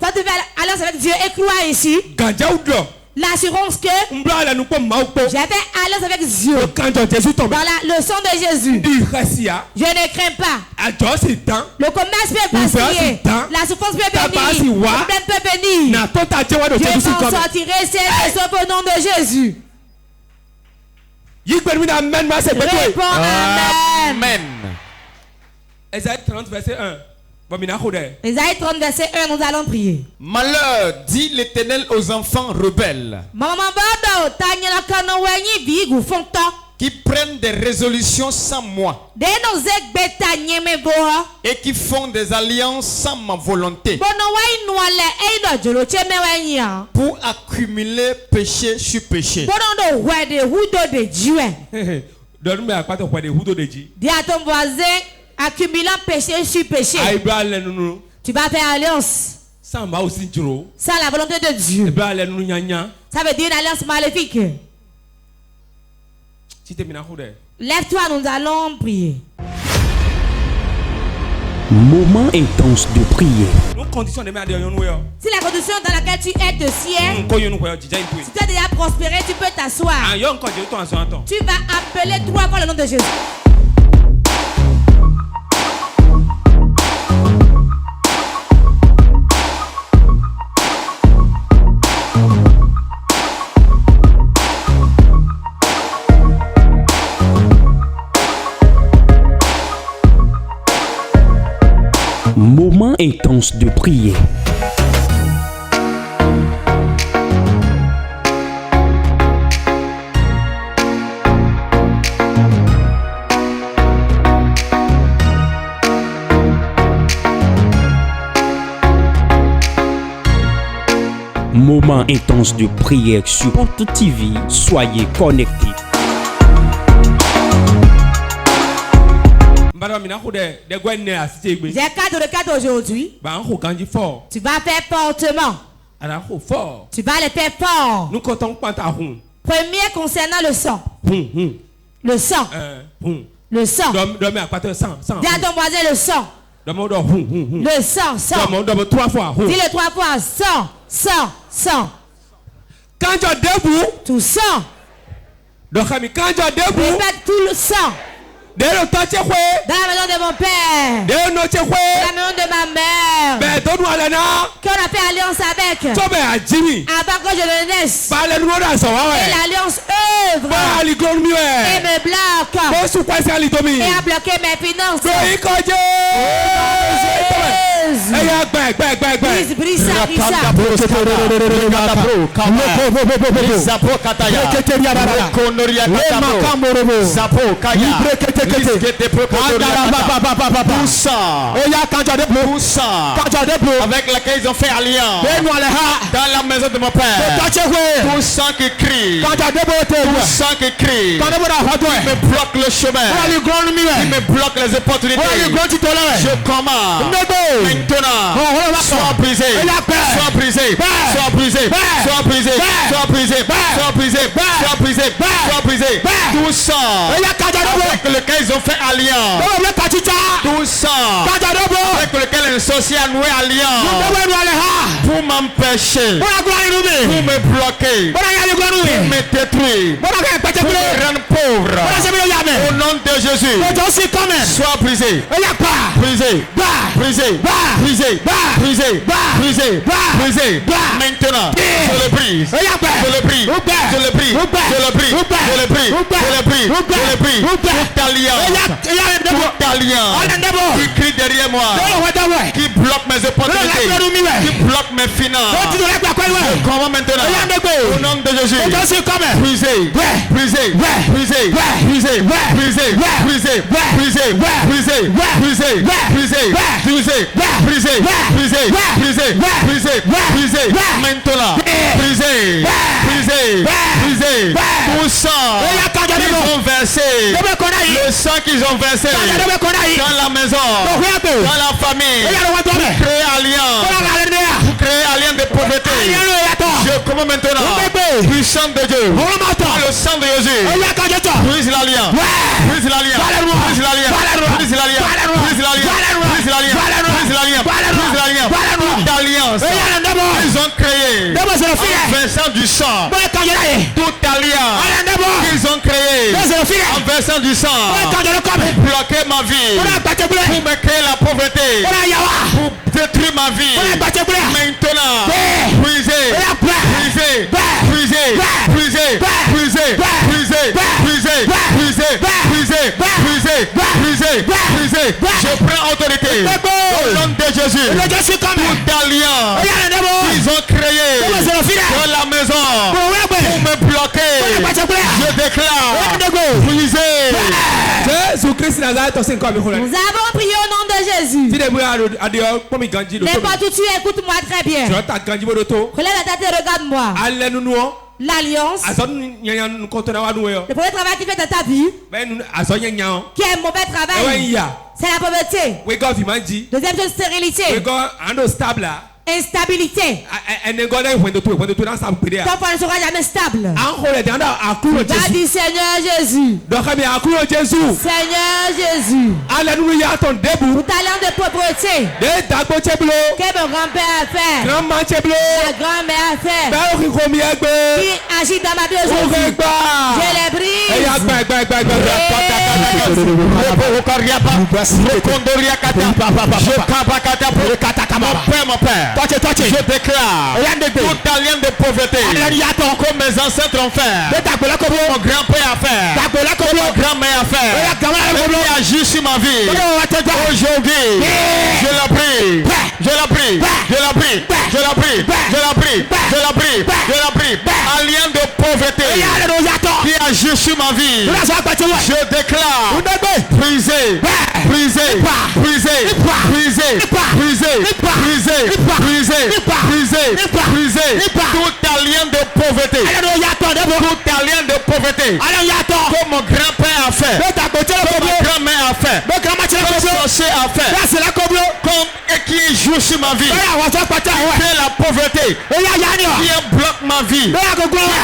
Quand tu fais alliance avec Dieu et crois ici, l'assurance que j'ai fait alliance avec Dieu dans le sang de Jésus. Je ne crains pas. Le commerce peut passer. La souffrance peut venir. Le problème peut venir. Je m'en sortirai sauf au nom de Jésus. Réponds Amen. Esaïe 30 verset 1. Esaïe 30 verset 1, nous allons prier. Malheur, dit l'Éternel aux enfants rebelles, qui prennent des résolutions sans moi et qui font des alliances sans ma volonté pour accumuler péché sur péché. Dis à ton voisin, accumulant péché sur péché, tu vas faire alliance sans la volonté de Dieu. Ça veut dire une alliance maléfique. Lève-toi, nous allons prier. Moment intense de prière. Si la condition dans laquelle tu es te sied, si tu as déjà prospéré, tu peux t'asseoir. Tu vas appeler 3 fois le nom de Jésus. Moment intense de prière. Moment intense de prière sur Porte TV. Soyez connectés. J'ai 4 requêtes aujourd'hui. Tu vas faire fortement. Tu vas les faire fort. Premier concernant le sang. Le sang. Le sang. Dis à ton voisin le sang. Le sang, sang. Dis-le 3 fois. Sang, sang, sang. Quand tu es debout, tout sang. Répète tout le sang. Dans la maison de mon père. Dans la maison de ma mère. Qu'on a fait alliance avec. Avant que je ne naisse. Et l'alliance œuvre. Et me bloque. Et a bloqué mes finances. Brise ça. Avec laquelle ils ont fait alliance dans la maison de mon père. Tout sang qui crie, tout sang qui crie, il me bloque le chemin, il me bloque les opportunités. Je commande maintenant, sois brisé, sois brisé, sois brisé, sois brisé, sois brisé, sois brisé, sois brisé, sois brisé. Tout sang avec lequel ils ont fait alliance, tout sang avec lequel un sorcier a noué alliance pour m'empêcher, pour me bloquer, pour me détruire, pour me rendre pauvre. Au nom de Jésus, sois brisé, brisé, brisé, brisé, brisé, brisé, brisé. Maintenant, je le brise, je le brise, je le brise, je le brise, je le brise, je le brise, je le brise. Toute alliance qui crie derrière moi, qui bloque mes opportunités, qui bloque mes finances. Comment maintenant? Au nom de Jésus, brisé, brisé, brisé, brisé, brisé, brisé, brisé, brisé, brisé, brisé, brisé, brisé, brisé, brisé, brisé, brisé, maintenant, brisé, brisé, brisé, tout sang qu'ils ont versé, le sang qu'ils ont versé dans la maison, dans la famille, créer alliance, créer alliance de pauvreté. Je commande maintenant, puissant de Dieu, par le sang de Jésus, brise l'alliance, brise l'alliance, brise l'alliance, brise l'alliance, brise l'alliance, brise l'alliance, brise l'alliance, brise l'alliance, toute alliance ils ont créé en versant du sang, toute alliance qu'ils ont créé en versant du sang pour bloquer ma vie, pour me créer la pauvreté, pour détruire ma vie. Maintenant, brisez, brisez, brisez, brisez, brisez, brisez, brisez, brisez, brisez, brisez, brisez, brisez. Je prends autorité au nom de Jésus. Toute alliance qu'ils ont créé dans la maison pour me bloquer, je déclare brisé. Nous avons prié au nom de Jésus. N'importe où tu es, écoute-moi très bien. Relève la tête et regarde-moi. L'alliance, le premier travail qui fait dans ta vie, qui est un mauvais travail, c'est la pauvreté. Deuxième chose, stérilité. Instabilité. Ton foi ne sera jamais stable. Va dire Seigneur Jésus. Seigneur Jésus. Alléluia, ton debout. Tout talent de pauvreté. Que mon grand-père a fait. Ma grand-mère a fait. Qui agit dans ma vie aujourd'hui. Je les brise. Mon père, je déclare toute alliance de pauvreté comme mes ancêtres ont fait, mon grand-père a fait, mon grand-mère a fait, qui agit sur ma vie. Aujourd'hui, je la prie, je la prie, je la prie, je la prie, je la prie, je la prie, je la prie. Alliance de pauvreté qui agit sur ma vie, je déclare brisé, brisé, brisé, brisé, brisé, brisé, brisé, brisé, brisé. Toute alliance de pauvreté, toute alliance de pauvreté, comme mon grand-père a fait, comme ma grand-mère a fait, comme mon sorcier a fait, comme qui joue touche ma vie, qui est la pauvreté, qui bloque ma vie,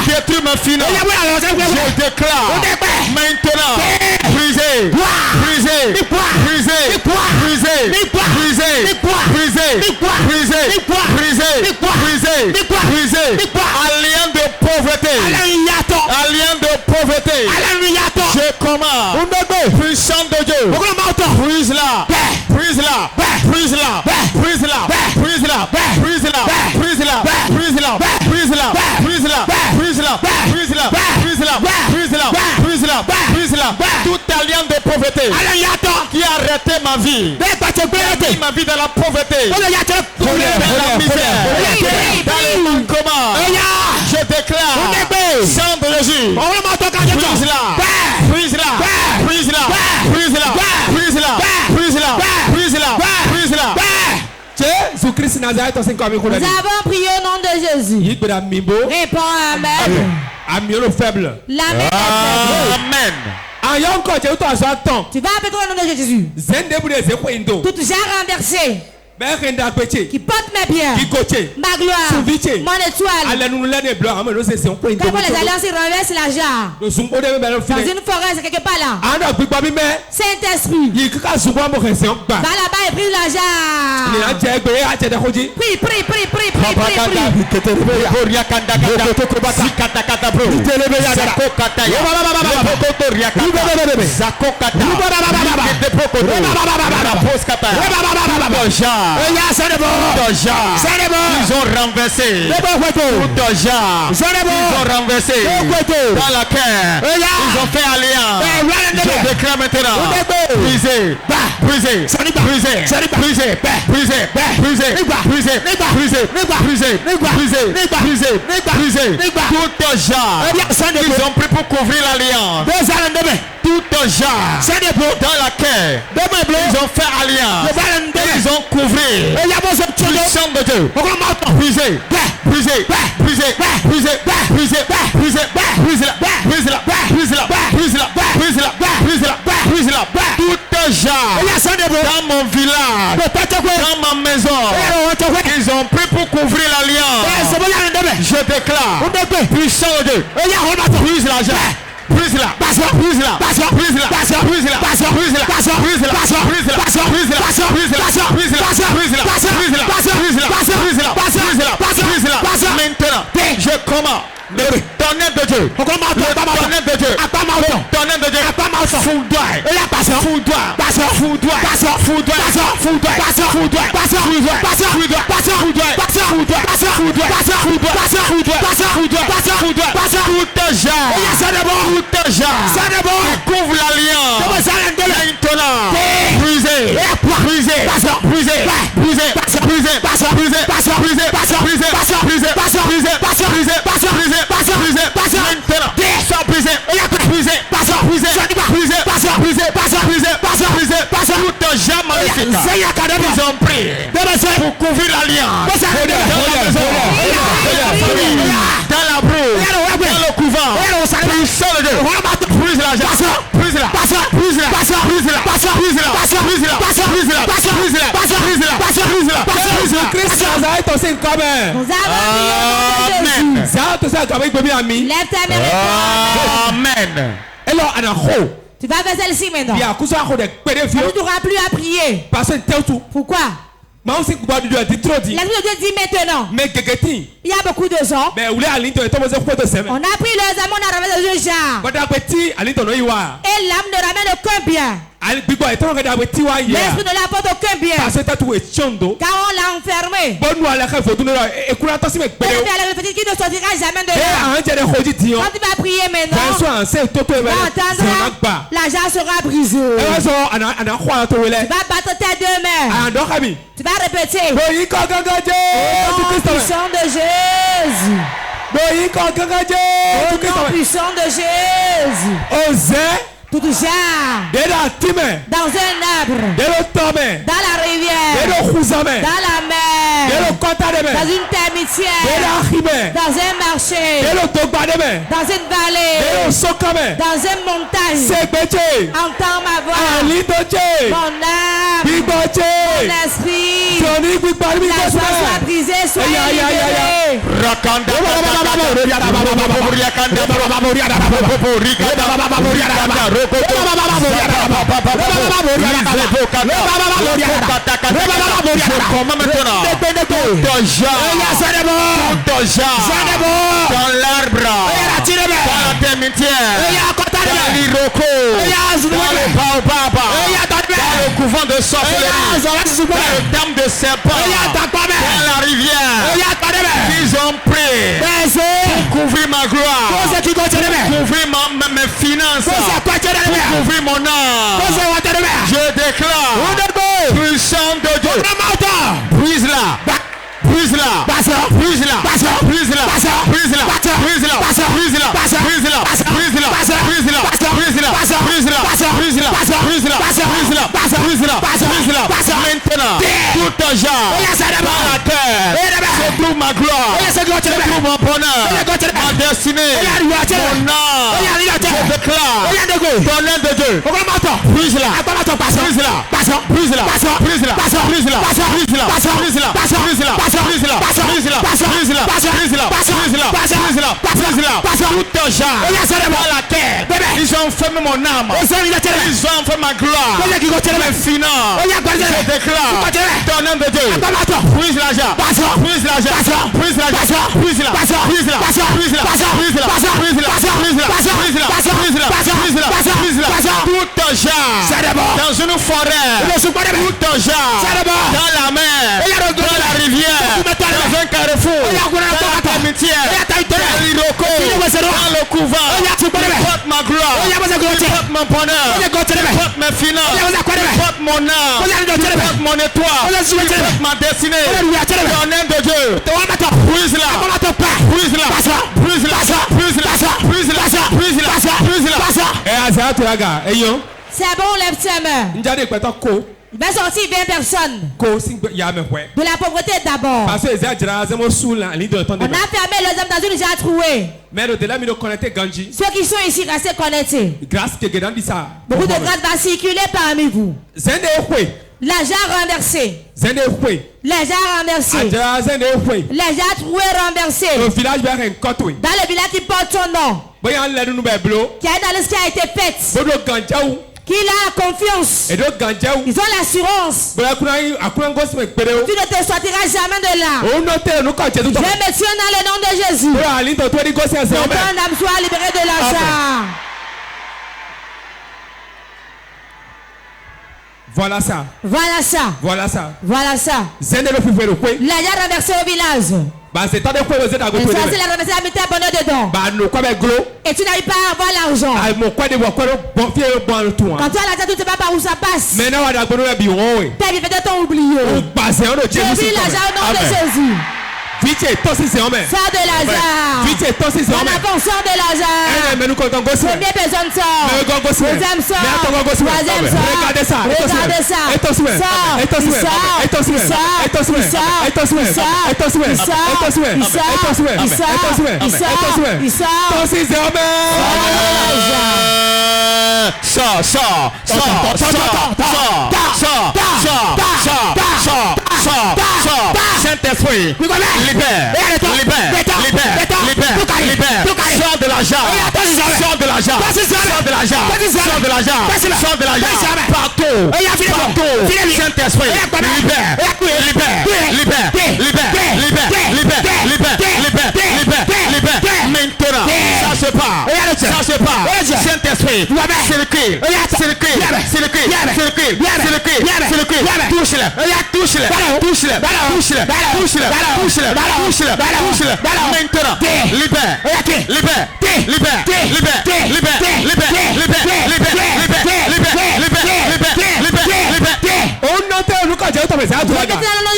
qui détruit ma finance, je déclare maintenant brisé, brisé, brisé, brisé, brisé, brisé, brisé, brisé, brisé, alliance de pauvreté, alliance de pauvreté, je commande, puissant de Dieu, brise-la, brise-la, brise-la, brise-la, brise-la, brise-la, brise-la, brise-la, brise-la, brise-la, brise-la, brise-la, brise-la, brise-la, brise-la, brise-la, toute alliance de pauvreté qui a arrêté ma vie, mis ma vie dans la pauvreté, dans la misère, dans le manquement, je déclare, sang de Jésus, brise-la, brise-la, brise-la, brise-la, brise-la, brise-la, brise-la, brise-la. Jésus-Christ Nazareth, nous avons prié au nom de Jésus. Réponds Amen. Amen. Faible. L'amen est faible. Amen. Tu vas appeler le nom de Jésus. Tout genre renversé qui porte mes biens, ma gloire, mon étoile. Comment les alliances renversent la jarre dans une forêt, c'est quelque part là. Saint-Esprit, va là-bas et prise la jarre. Prie, prie, prie, prie, prie, ils ont renversé tout déjà. Ils ont renversé dans la terre. Ils ont fait alliance. Je déclare maintenant brisé, brisé, brisé, brisé, brisé, brisé, brisé, brisé, brisé, brisé, brisé, tout déjà. Ils ont pris pour couvrir l'alliance. Tout déjà dans la terre. Ils ont fait alliance. Ils ont couvert. Puissant de Dieu. Brisé, brisé, brisé, brisé, brisé, brisé, brisé, brisé, brisé, brisé, brisé, brisé, brisé, tout déjà dans mon village, dans ma maison, ils ont pris pour couvrir l'alliance. Je déclare, puissant de Dieu, brise la jarre. Brise-la, brise-la, brise-la, brise-la, brise-la, brise-la, brise-la, brise-la, brise-la, brise-la, brise-la, brise-la, brise-la, brise-la, maintenant, je commande le tonnerre de Dieu, le tonnerre de Dieu, le tonnerre de Dieu, foudoir, foudoir, foudoir, foudoir, foudoir, couvre l'alliance. Maintenant, brisé, brisé, brisé, brisé, brisé, brisé, brisé, brisé, maintenant, sans briser, brisé, brisé, brisé, tout jamais ils ont pris pour couvrir l'alliance dans la brouille, dans le couvent, puissant de Dieu, brise la jarre, brise la, brise la, brise la, brise la, brise la, brise la, brise la, brise la, brise la, brise la, Christ Nazareth, on sait comment. Nous avons prié au nom de Jésus. Lève ta main. Amen. Alors, tu vas faire celle-ci maintenant. Tu n'auras plus à prier. Pourquoi? L'Esprit de Dieu dit maintenant. Il y a beaucoup de gens. On a pris leurs âmes, on a ramené le genre. Et l'âme ne ramène aucun bien. L'esprit ne l'apporte aucun bien. Car on l'a enfermé. Qui ne sortira jamais de là. Quand tu vas prier maintenant, tu vas entendre, la jarre sera brisée. Tu vas battre tes deux mains. Tu vas répéter. Au nom puissant de Jésus. Au nom puissant de Jésus. Tout genre. Dans un arbre. Dans la rivière. Dans la mer. Dans une termitière. Dans un marché. Dans une vallée. Dans une montagne. Entends ma voix. Mon âme. esprit. La joie soit brisée, soyez libérés. dans l'arbre, dans la termitière, dans l'iroko, dans le baobab, dans le couvent de sorcellerie, dans le dame de serpent, dans la rivière. Ils ont pris pour couvrir ma gloire, pour couvrir mes finances, pour couvrir mon âme. Je déclare, puissant de Dieu, brise-la. Brise-la, brise-la, brise-la, brise-la, brise-la, brise-la, brise-la, brise-la, brise-la, brise-la, brise-la, brise-la, brise-la, brise-la. Maintenant, tout un genre dans la terre se trouve ma gloire, se trouve mon bonheur, ma destinée, mon âme. Je déclare, dans l'un de Dieu, brise-la, brise-la, brise-la, brise-la, brise-la, brise-la, brise-la, tout un genre dans la terre. Ils ont fermé mon âme, ils ont fait ma gloire, mes finances. Je déclare, dans le nom de Dieu, brise l'argent, brise l'argent, brise l'argent, brise la, brise la, brise la, brise la, brise la, brise la, brise la, brise la, brise la, brise la, tout un genre dans une forêt, tout un genre dans la mer, dans la rivière, dans un carrefour, dans la termitière, dans l'iroko, dans le couvent. Il porte ma gloire, il porte mon bonheur, il porte mes finances, il porte mon âme, il porte mon étoile, il porte ma destinée. Dans le nom de Dieu, brise-la, brise-la, brise-la, brise-la, brise-la, brise-la, brise-la. C'est bon, lève tes mains. Il va sortir 20 personnes. De la pauvreté d'abord. On a fermé les hommes dans une jarre trouée. Ceux qui sont ici restés connectés. Beaucoup de grâce va circuler parmi vous. La jarre renversée. Les jarres renversées. Les jarres trouées renversées. Dans le village qui porte son nom. Qui a une analyse qui a été faite. Qu'il a confiance. Ils ont l'assurance. Tu ne te sortiras jamais de là. Je me tiens dans le nom de Jésus. Ton âme soit libérée de l'argent. Voilà ça. Voilà ça. Voilà ça. Voilà ça. La jarre renversée au village. Et ça, c'est la remercier la mettre un bonheur dedans. Et tu n'arrives pas à avoir l'argent. Quand tu as l'argent, tu ne sais pas par où ça passe. Tes bienfaiteurs t'ont oublié. Je vis l'argent au nom de Jésus. Sors de l'argent. En avant, sors de l'argent. Première personne sort. Deuxième sort. Troisième sort. Regardez ça. Saint-Esprit, libère. Sors de l'argent. Partout. Saint-Esprit, libère. Maintenant, ça se part. Saint-Esprit,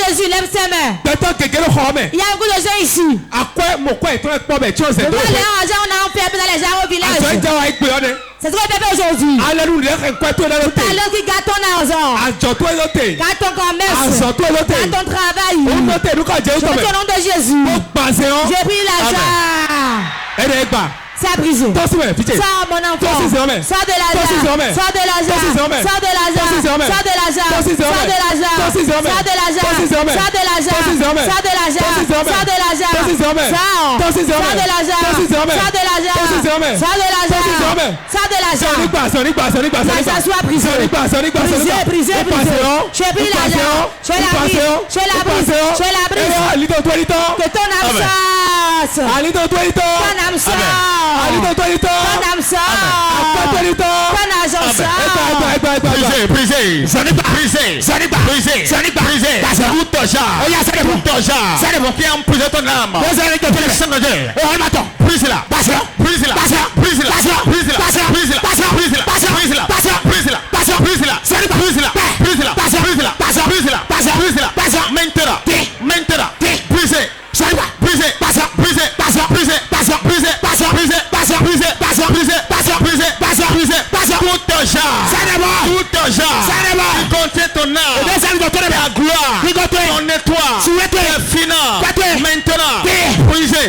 Jésus, lève ses mains. Il y a beaucoup de gens ici. On a enfermé dans les gens au village. C'est ce qu'on fait aujourd'hui. Alors qui garde ton argent, garde ton commerce, garde ton travail. Je mets au nom de Jésus. J'ai pris l'argent. C'est brisé. Sors mon enfant. Sors de l'argent. Sors de l'argent. Sors de l'argent. Sors de l'argent. Sors de l'argent. Sors de l'argent. Sors de l'argent. Sors de l'argent. Sors de l'argent. Sors de l'argent. Sors de l'argent. Sors de l'argent. Sors de l'argent. Sors de l'argent. Sors de l'argent. Sors de l'argent. L'argent soit brisé. Brisé, brisé, brisé. J'ai pris l'argent. Je la brise. Je la brise. Je la brise. Que ton âme sorte. Ton âme sorte. Ton âme sorte. Ton argent sorte. Brisé, brisé. Tout qui a emprisonné ton âme. Brise-la. Brise-la. Maintenant. Brisez. Tout qui contient ton âme, ta gloire, ton étoile, tes finances, maintenant, brisez.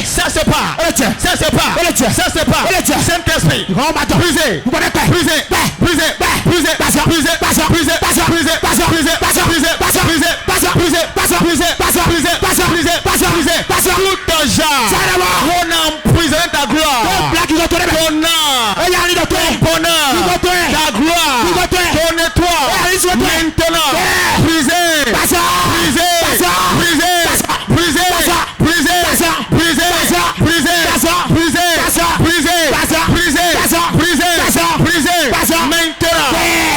Ça c'est pas. Saint-Esprit. Brisez. Tout on a emprisonné ta gloire. Ton âme, ton bonheur, ta gloire, ton étoile. Maintenant, brisez. Maintenant,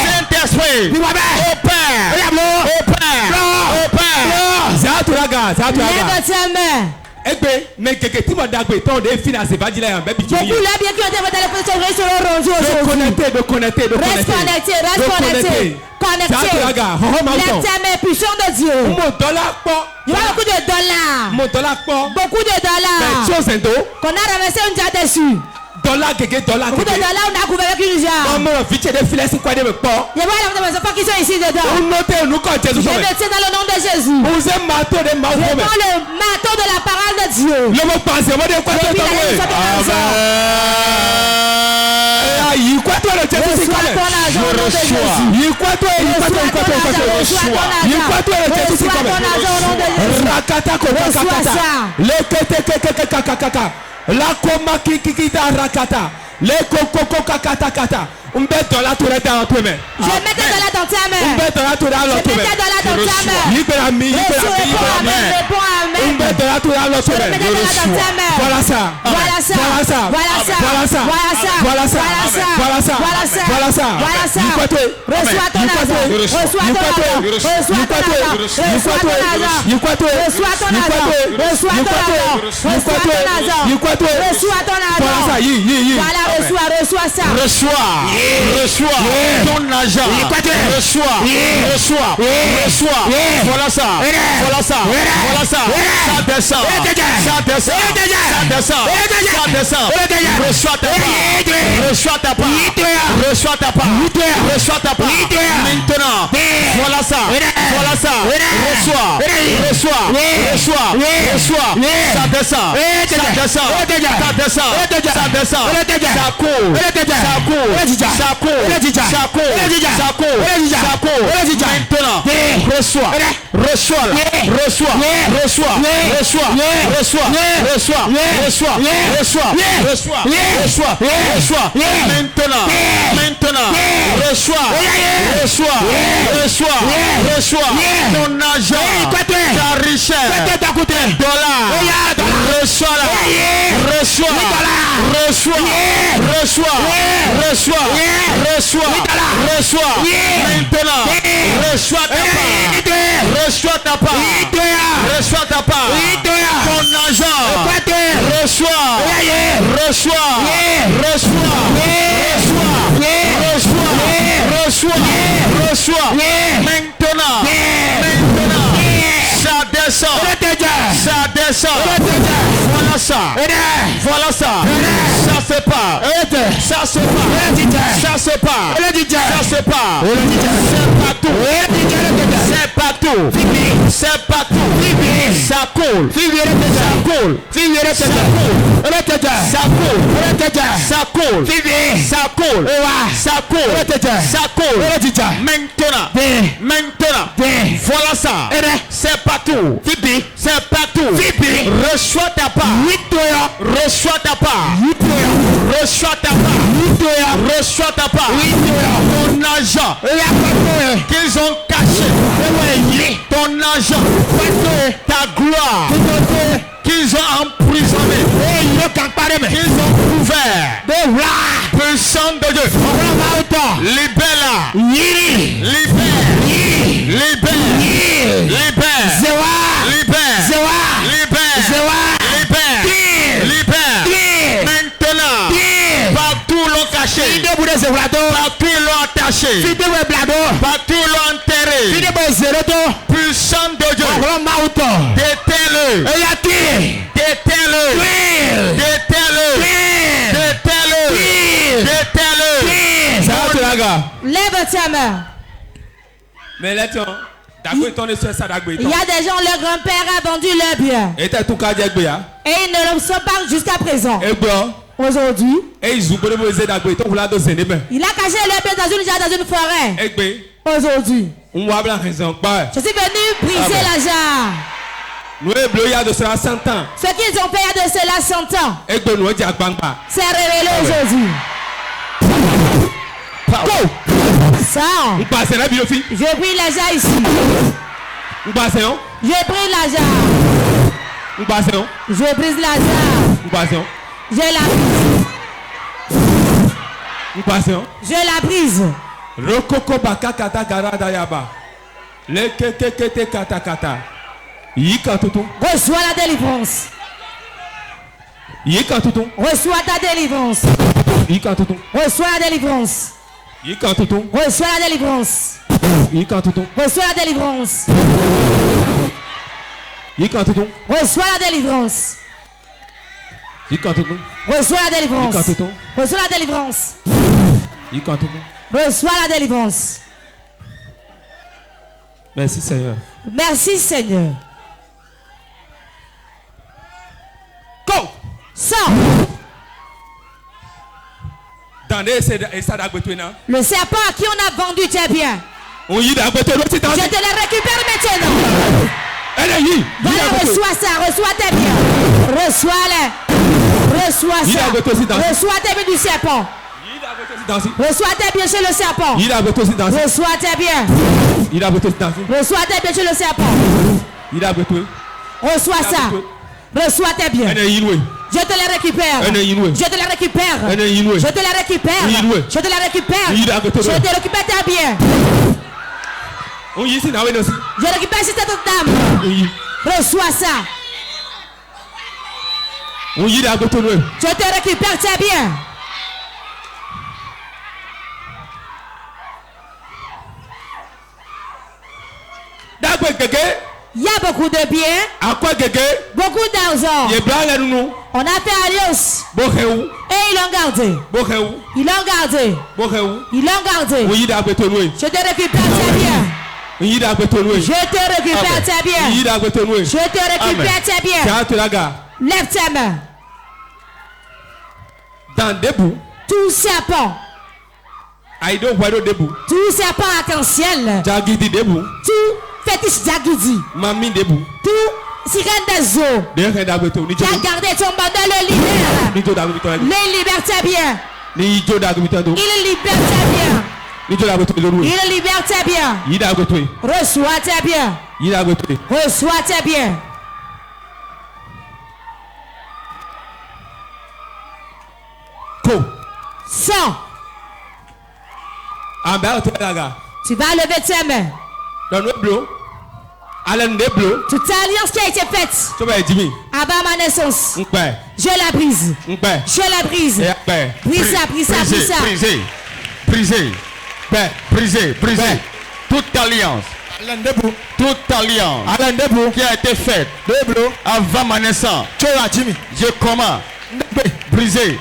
Saint-Esprit, au Père. Lève ta main. Mais quelqu'un qui m'a d'agbe tant de finances va dire un bébé. Beaucoup là bien qui ont été dans la position de connecter. Reste connecté. Lève ta main, puissant de Dieu. Il y a beaucoup de dollars. Beaucoup de dollars. Qu'on a ramassé un jar dessus. Dollar. Beaucoup de dollars, on a couvert avec une jar. Il y a des enfants qui sont ici dedans. Je me tiens dans le nom de Jésus. Je prends le marteau de la parole de Dieu. La koma kikita rakata. Le koko kata. On met dollar tout dans tes mains. Je mets dollar dans ta main. On met dollar tout dans tes mains. Je mets dollar dans ta main. Libère ami. On met dollar tout dans tes mains. Voilà ça. Reçois ton argent. Reçois ton argent. Reçois ton argent. Reçois ton argent. Reçois ton argent. Reçois ton argent. Reçois ton argent. Reçois ton argent. Voilà, reçois ça. Reçois ton argent. Reçois. Voilà ça. Ça descend. Reçois ta part. Maintenant. Voilà ça. Reçois. Ça descend. Ça court. Maintenant. Reçois. Maintenant. Reçois. Ton argent. Ta richesse. Dollars. Reçois-la. Maintenant. Reçois ta part. Ton argent. Reçois. Maintenant. Ça descend. Voilà ça. Ça se part. Ça se part. Ça se part. Ça se part. C'est partout. C'est partout. Ça coule. Ça coule. Ça coule. Ça coule. Ça coule. Ça coule. Ça coule. Maintenant. Voilà ça. C'est partout. C'est partout. Reçois ta part. Reçois ta part. Reçois ta part. Reçois ta part. Ton argent qu'ils ont caché. Ton argent. Ta gloire qu'ils ont emprisonné. Qu'ils ont couvert. Puissant de Dieu. Libère-la. Libère. Libère. Libère. Libère. Libère. Maintenant. Partout l'ont caché. Partout l'ont attaché. Partout l'ont enterré. Puissant de Dieu. Déterre-le. Déterre-le. Déterre-le. Déterre-le. Déterre-le. Lève ta main. Mais là, il y a des gens, leur grand-père a vendu leur bien. Et ils ne le sont pas jusqu'à présent. Aujourd'hui, il a caché leur bien dans une forêt. Aujourd'hui, je suis venu briser la jarre. Ce qu'ils ont fait il y a de cela 100 ans. C'est révélé aujourd'hui. Ça. Je prie la jarre ici. Je prie la jarre. Je brise la jarre. Je la brise. Je la brise. Rokoko bakakata garada yaba. Lekekekete katakata. Yikatutu. Reçois la délivrance. Yikatutu. Reçois ta délivrance. Yikatutu. Reçois la délivrance. Yikatutu. Reçois la délivrance. Yikatutu. Reçois la délivrance. Yikatutu. Reçois la délivrance. Yikatutu. Reçois la délivrance. Yikatutu. Reçois la délivrance. Yikatutu. Reçois la délivrance. Merci Seigneur. Merci Seigneur. Go. Sors. Le serpent à qui on a vendu tes biens. Je te les récupère maintenant. Voilà, reçois ça, reçois tes biens. Reçois-les. Reçois ça. Reçois tes biens du serpent. Reçois tes biens chez le serpent. Reçois tes biens. Reçois tes biens chez le serpent. Reçois ça. Reçois tes biens. Je te les récupère. Je te les récupère. Je te les récupère. Je te les récupère. Je te récupère tes biens. Je récupère cette dame. Reçois ça. Je te récupère tes biens. Il y a beaucoup de biens, beaucoup d'argent. On a fait alliance. Et ils l'ont gardé. Ils l'ont gardé. Ils l'ont gardé. Je te récupère tes biens. Je te récupère tes biens. Je te récupère tes biens. Lève tes mains. Tout serpent. Tout serpent arc-en-ciel. Tout fétiche Jagidi. Tout sirène des eaux. Qui a gardé ton bandeur, le libère. Les libère tes biens. Il libère tes biens. Il libère tes biens. Reçois tes biens. Reçois tes biens. Sans. Tu vas lever tes mains. Toute alliance qui a été faite avant ma naissance, je la brise. Je la brise. Brise ça, brise ça, brise ça. Brisez. Toute alliance. Qui a été faite avant ma naissance. Je commande. Briser.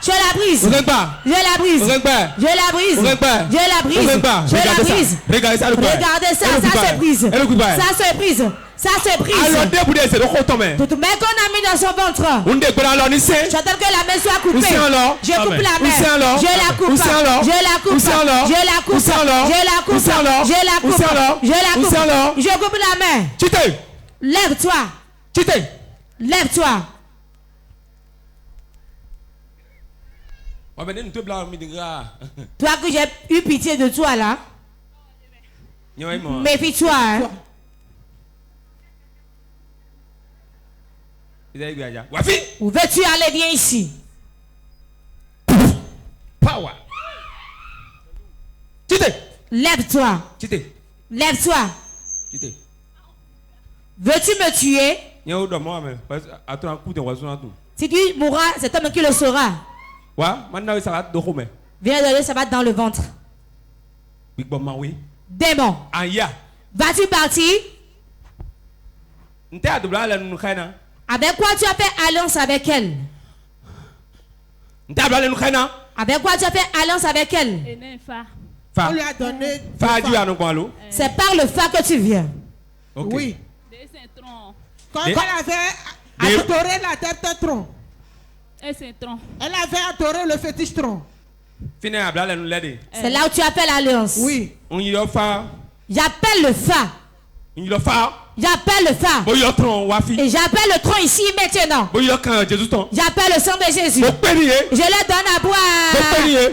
Je la brise. Je la brise. Je la brise. Je la brise. Je la brise. Regardez ça. Regardez ça. Ça se brise. Ça se brise. Ça se brise. Tout mec qu'on a mis dans son ventre. J'attends que la main soit coupée. Je coupe la main. Je la coupe. Je la coupe. Je la coupe. Je la coupe. Je la coupe. Je la coupe. Je coupe la main. Lève-toi. Lève-toi. Toi que j'ai eu pitié de toi là. Méfie-toi. Hein. Où veux-tu aller? Viens ici. Power. Lève-toi. Lève-toi. Veux-tu me tuer? Si tu mourras, c'est toi qui le saura. Viens donner ça va dans le ventre. Démon. Vas-tu partir? Avec quoi tu as fait alliance avec elle? Avec quoi tu as fait alliance avec elle? On lui a donné. C'est par le fa que tu viens. Okay. Oui. Quand elle avait adoré la tête tronc. Elle avait adoré le fétiche tronc. C'est là où tu appelles l'alliance. Oui. J'appelle le fa. J'appelle le fa. Et j'appelle le tronc ici maintenant. J'appelle le sang de Jésus. Je le donne à boire.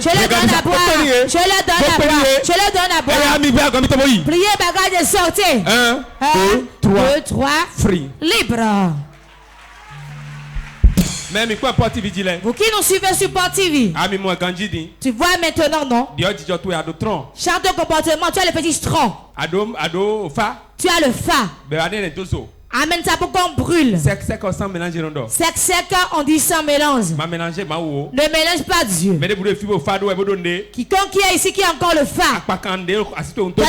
Je le donne à boire. Je le donne à boire. Je le donne à boire. Priez bagage de sortir. 1, 2, 3. Free. Libre. Vous qui nous suivez sur Port TV. Tu vois maintenant, non? Chante ton comportement, tu as le petit tronc. Tu as le fa. Amène ça pour qu'on brûle. Sec, on dit sans mélange. Ne mélange pas Dieu. Quiconque qui est ici qui a encore le fa. Il y a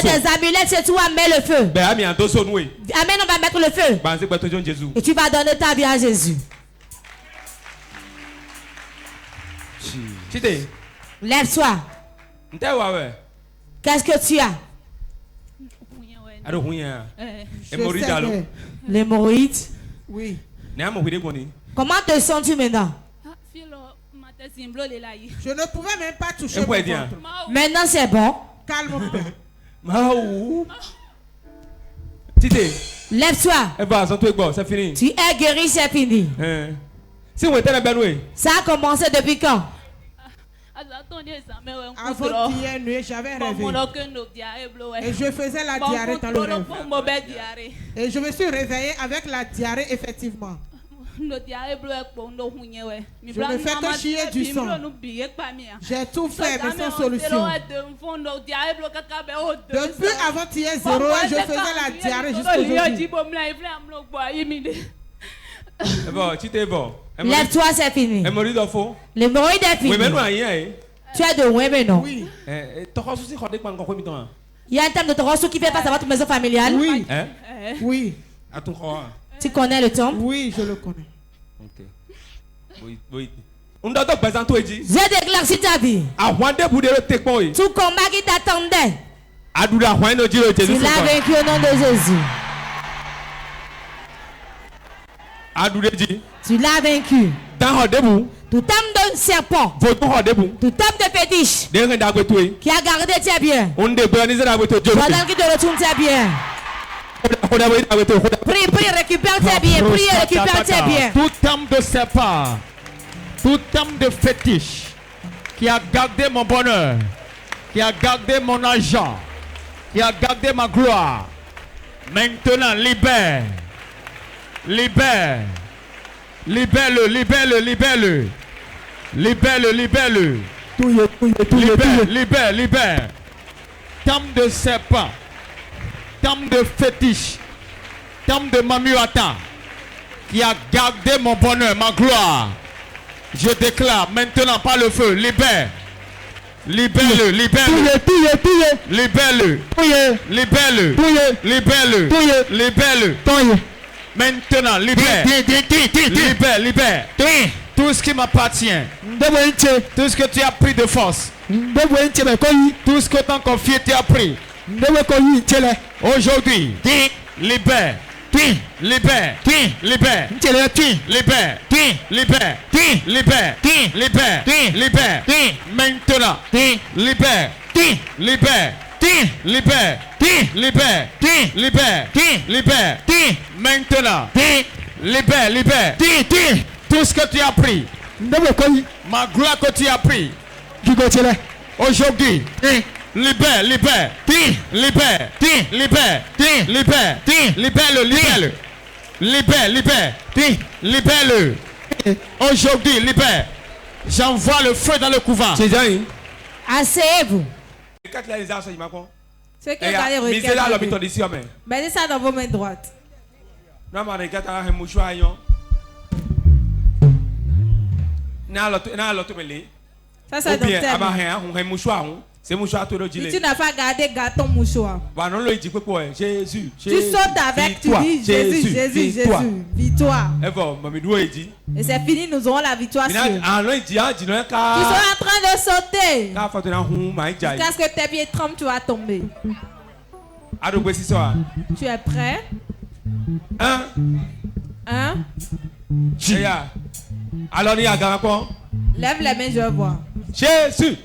des amulettes, c'est toi, mets le feu. Amène, on va mettre le feu. Et tu vas donner ta vie à Jésus. Lève-toi. Qu'est-ce que tu as? L'hémorroïde. Oui. Comment te sens-tu maintenant? Je ne pouvais même pas toucher mon ventre. Maintenant c'est bon. Calme-toi. Lève-toi. Tu es guéri, c'est fini. Ça a commencé depuis quand? Avant hier nuit, j'avais rêvé. Et je faisais la diarrhée dans le rêve. Et je me suis réveillé avec la diarrhée, effectivement. Je ne fais que chier du sang. J'ai tout fait, mais sans solution. Depuis avant-hier 0, je faisais la diarrhée jusqu'aujourd'hui. Lève-toi, c'est fini. L'hémorroïde est fini. Tu es de oui, mais non. Oui. Il y a un terme de Torosso qui fait face à votre maison familiale. Oui. Oui. Tu connais le terme? Oui, je le connais. Je déclare sur ta vie. Tout combat qui t'attendait. Tu l'as vaincu au nom de Jésus. Tu l'as vaincu. Tout âme de serpent, tout âme de fétiche qui a gardé tes biens, pendant qu'il te retourne tes biens. Prie, récupère tes biens. Prie, récupère tes biens. Tout âme de serpent, tout âme de fétiche qui a gardé mon bonheur, qui a gardé mon argent, qui a gardé ma gloire, maintenant libère. Libère. Libère-le, libère-le, libère-le. Libère-le, libère-le. Libère, libère. Tame de serpent, tame de fétiche, tame de mamuata, qui a gardé mon bonheur, ma gloire. Je déclare maintenant par le feu, libère. Libère-le, libère-le. Libère-le. Libère-le. Libère-le. Libère-le. Maintenant, libère. Libère, libère. Tout ce qui m'appartient. Tout ce que tu as pris de force. Tout ce que ton confié t'a pris. Aujourd'hui, libère. Libère. Libère. Libère. Libère. Libère. Maintenant. Libère. Libère. Libère. Libère. Libère. Maintenant. Libère. Tout ce que tu as pris. Ma gloire que tu as pris. Aujourd'hui. Libère. Libère. Libère-le. Aujourd'hui, libère. J'envoie le feu dans le couvent. Asseyez-vous. Ceux qui ont gardé requêtes. Mettez ça dans vos mains droites. Ça, c'est docteur. Si tu n'as pas gardé, garde ton mouchoir. Jésus. Tu sautes avec, tu dis Jésus. Victoire. Et c'est fini, nous aurons la victoire sur eux. Tu seras en train de sauter. Jusqu'à ce que tes pieds tremblent, tu vas tomber. Tu es prêt? Un. Lève les mains, je vois. Jésus.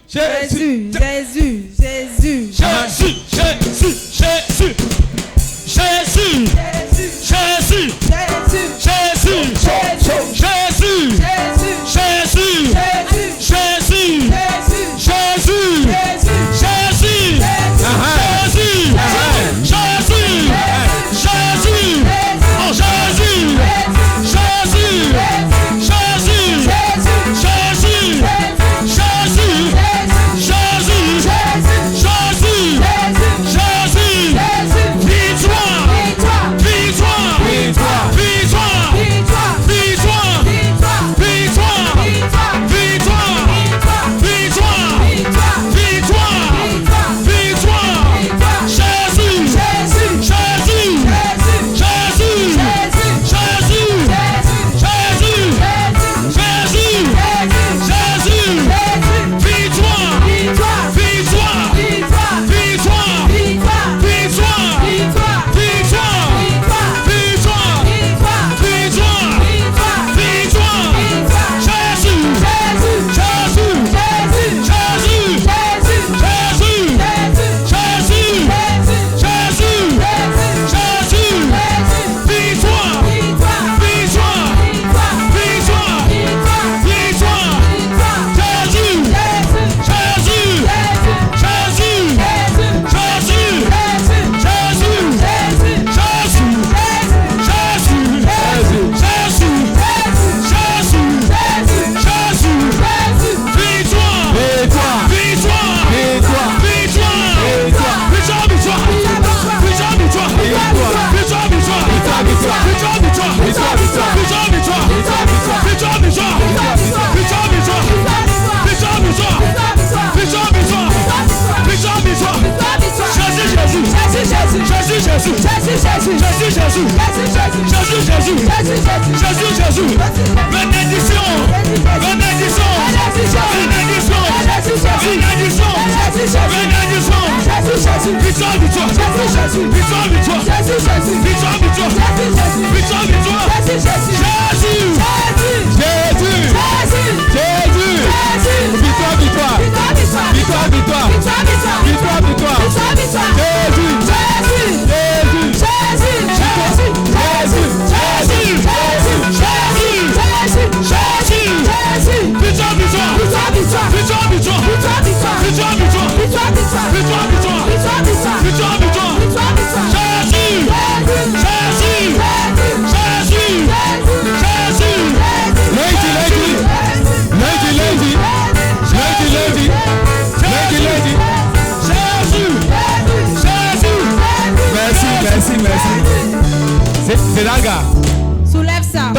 Soulève ça.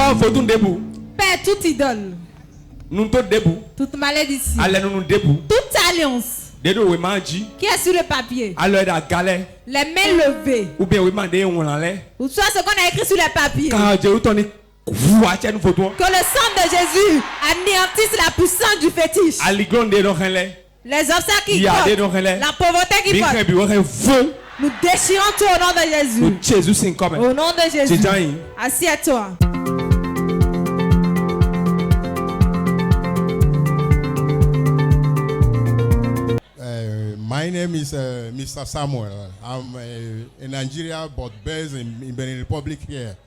Père, toute idole. Toute malédiction. Toute alliance. Qui est sur le papier. Les mains levées. Ou soit ce qu'on a écrit sur le papier. Que le sang de Jésus anéantisse la puissance du fétiche. Les obstacles qui portent, la pauvreté qui porte. Nous déchirons tout au nom de Jésus. Au nom de Jésus. Assieds-toi. My name is Mr. Samuel. I'm in Nigeria, but based in Benin Republic here.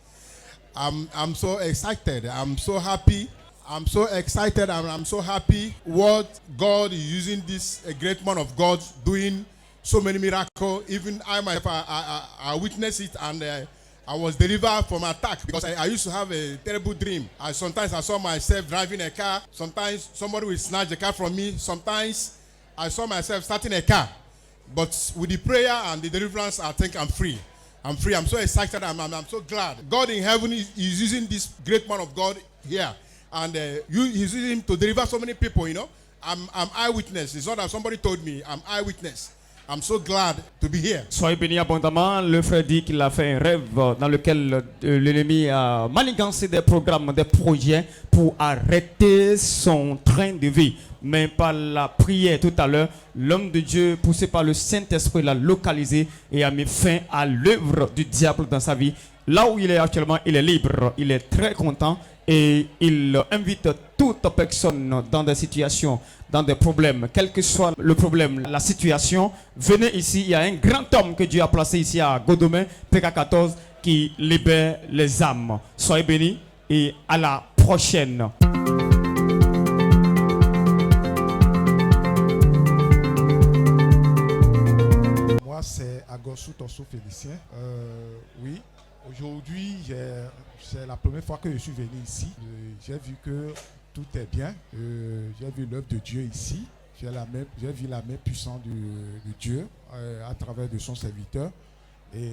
I'm so excited. I'm so happy. I'm so excited and I'm so happy what God is using this great man of God doing so many miracles. Even I myself, I witnessed it, and I was delivered from attack because I used to have a terrible dream. Sometimes I saw myself driving a car. Sometimes somebody will snatch the car from me. Sometimes I saw myself starting a car. But with the prayer and the deliverance, I think I'm free. I'm free. I'm so excited. I'm so glad. God in heaven is using this great man of God here. And he's using him to deliver so many people, you know. I'm eyewitness. It's not that somebody told me. I'm eyewitness. I'm so glad to be here. Soyez bénis abondamment. Le frère dit qu'il a fait un rêve dans lequel l'ennemi a manigancé des programmes, des projets pour arrêter son train de vie. Mais par la prière tout à l'heure, l'homme de Dieu, poussé par le Saint-Esprit, l'a localisé et a mis fin à l'œuvre du diable dans sa vie. Là où il est actuellement, il est libre, il est très content et il invite toute personne dans des situations, dans des problèmes, quel que soit le problème, la situation. Venez ici, il y a un grand homme que Dieu a placé ici à Godomé, PK14, qui libère les âmes. Soyez bénis et à la prochaine. Moi, c'est Agosu Tosso Félicien. Oui. Aujourd'hui, c'est la première fois que je suis venu ici. J'ai vu que tout est bien. J'ai vu l'œuvre de Dieu ici. J'ai vu la main puissante de Dieu à travers de son serviteur. Et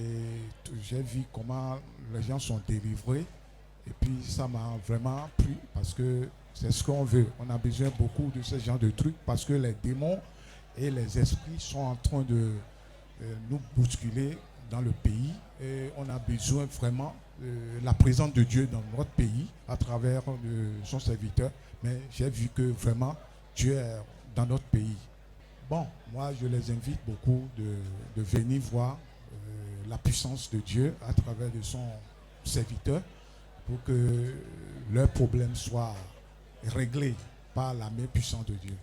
j'ai vu comment les gens sont délivrés. Et puis ça m'a vraiment plu parce que c'est ce qu'on veut. On a besoin beaucoup de ce genre de trucs parce que les démons et les esprits sont en train de nous bousculer dans le pays. Et on a besoin vraiment de la présence de Dieu dans notre pays à travers son serviteur. Mais j'ai vu que vraiment Dieu est dans notre pays. Bon, moi je les invite beaucoup de venir voir la puissance de Dieu à travers de son serviteur pour que leurs problèmes soient réglés par la main puissante de Dieu.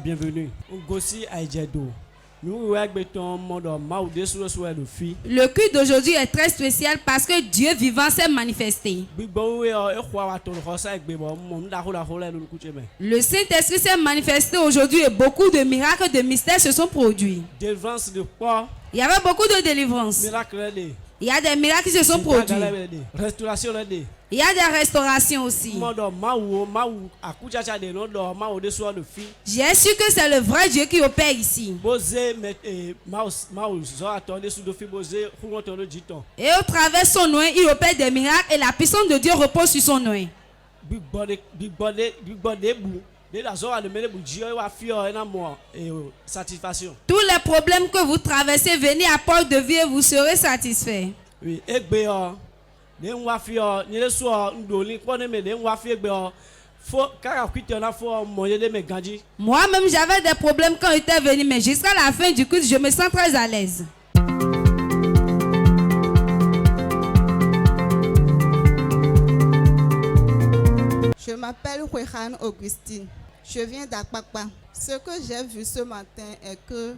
Bienvenue. Le culte d'aujourd'hui est très spécial parce que Dieu vivant s'est manifesté. Le Saint-Esprit s'est manifesté aujourd'hui et beaucoup de miracles, de mystères se sont produits. Il y avait beaucoup de délivrances. Il y a des miracles qui se sont produits. Il y a des restaurations aussi. J'ai su que c'est le vrai Dieu qui opère ici. Et au travers de son nom, il opère des miracles et la puissance de Dieu repose sur son nom. Tous les problèmes que vous traversez, venez à Porte de Vie et vous serez satisfaits. Moi-même, j'avais des problèmes quand j'étais venu, mais jusqu'à la fin du culte, je me sens très à l'aise. Je m'appelle Huéhan Augustine. Je viens d'Akpakpa. Ce que j'ai vu ce matin est que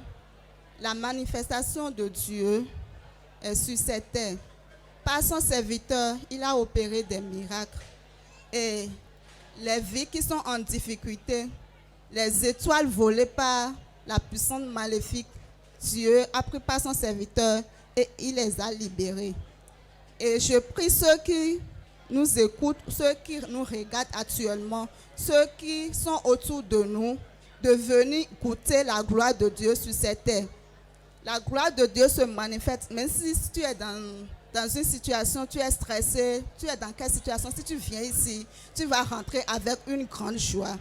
la manifestation de Dieu est sur cette terre. Par son serviteur, il a opéré des miracles. Et les vies qui sont en difficulté, les étoiles volées par la puissance maléfique, Dieu a pris par son serviteur et il les a libérés. Et je prie ceux qui nous écoutent, ceux qui nous regardent actuellement, ceux qui sont autour de nous, de venir goûter la gloire de Dieu sur cette terre. La gloire de Dieu se manifeste, même si tu es dans une situation, tu es stressé, tu es dans quelle situation, si tu viens ici, tu vas rentrer avec une grande joie.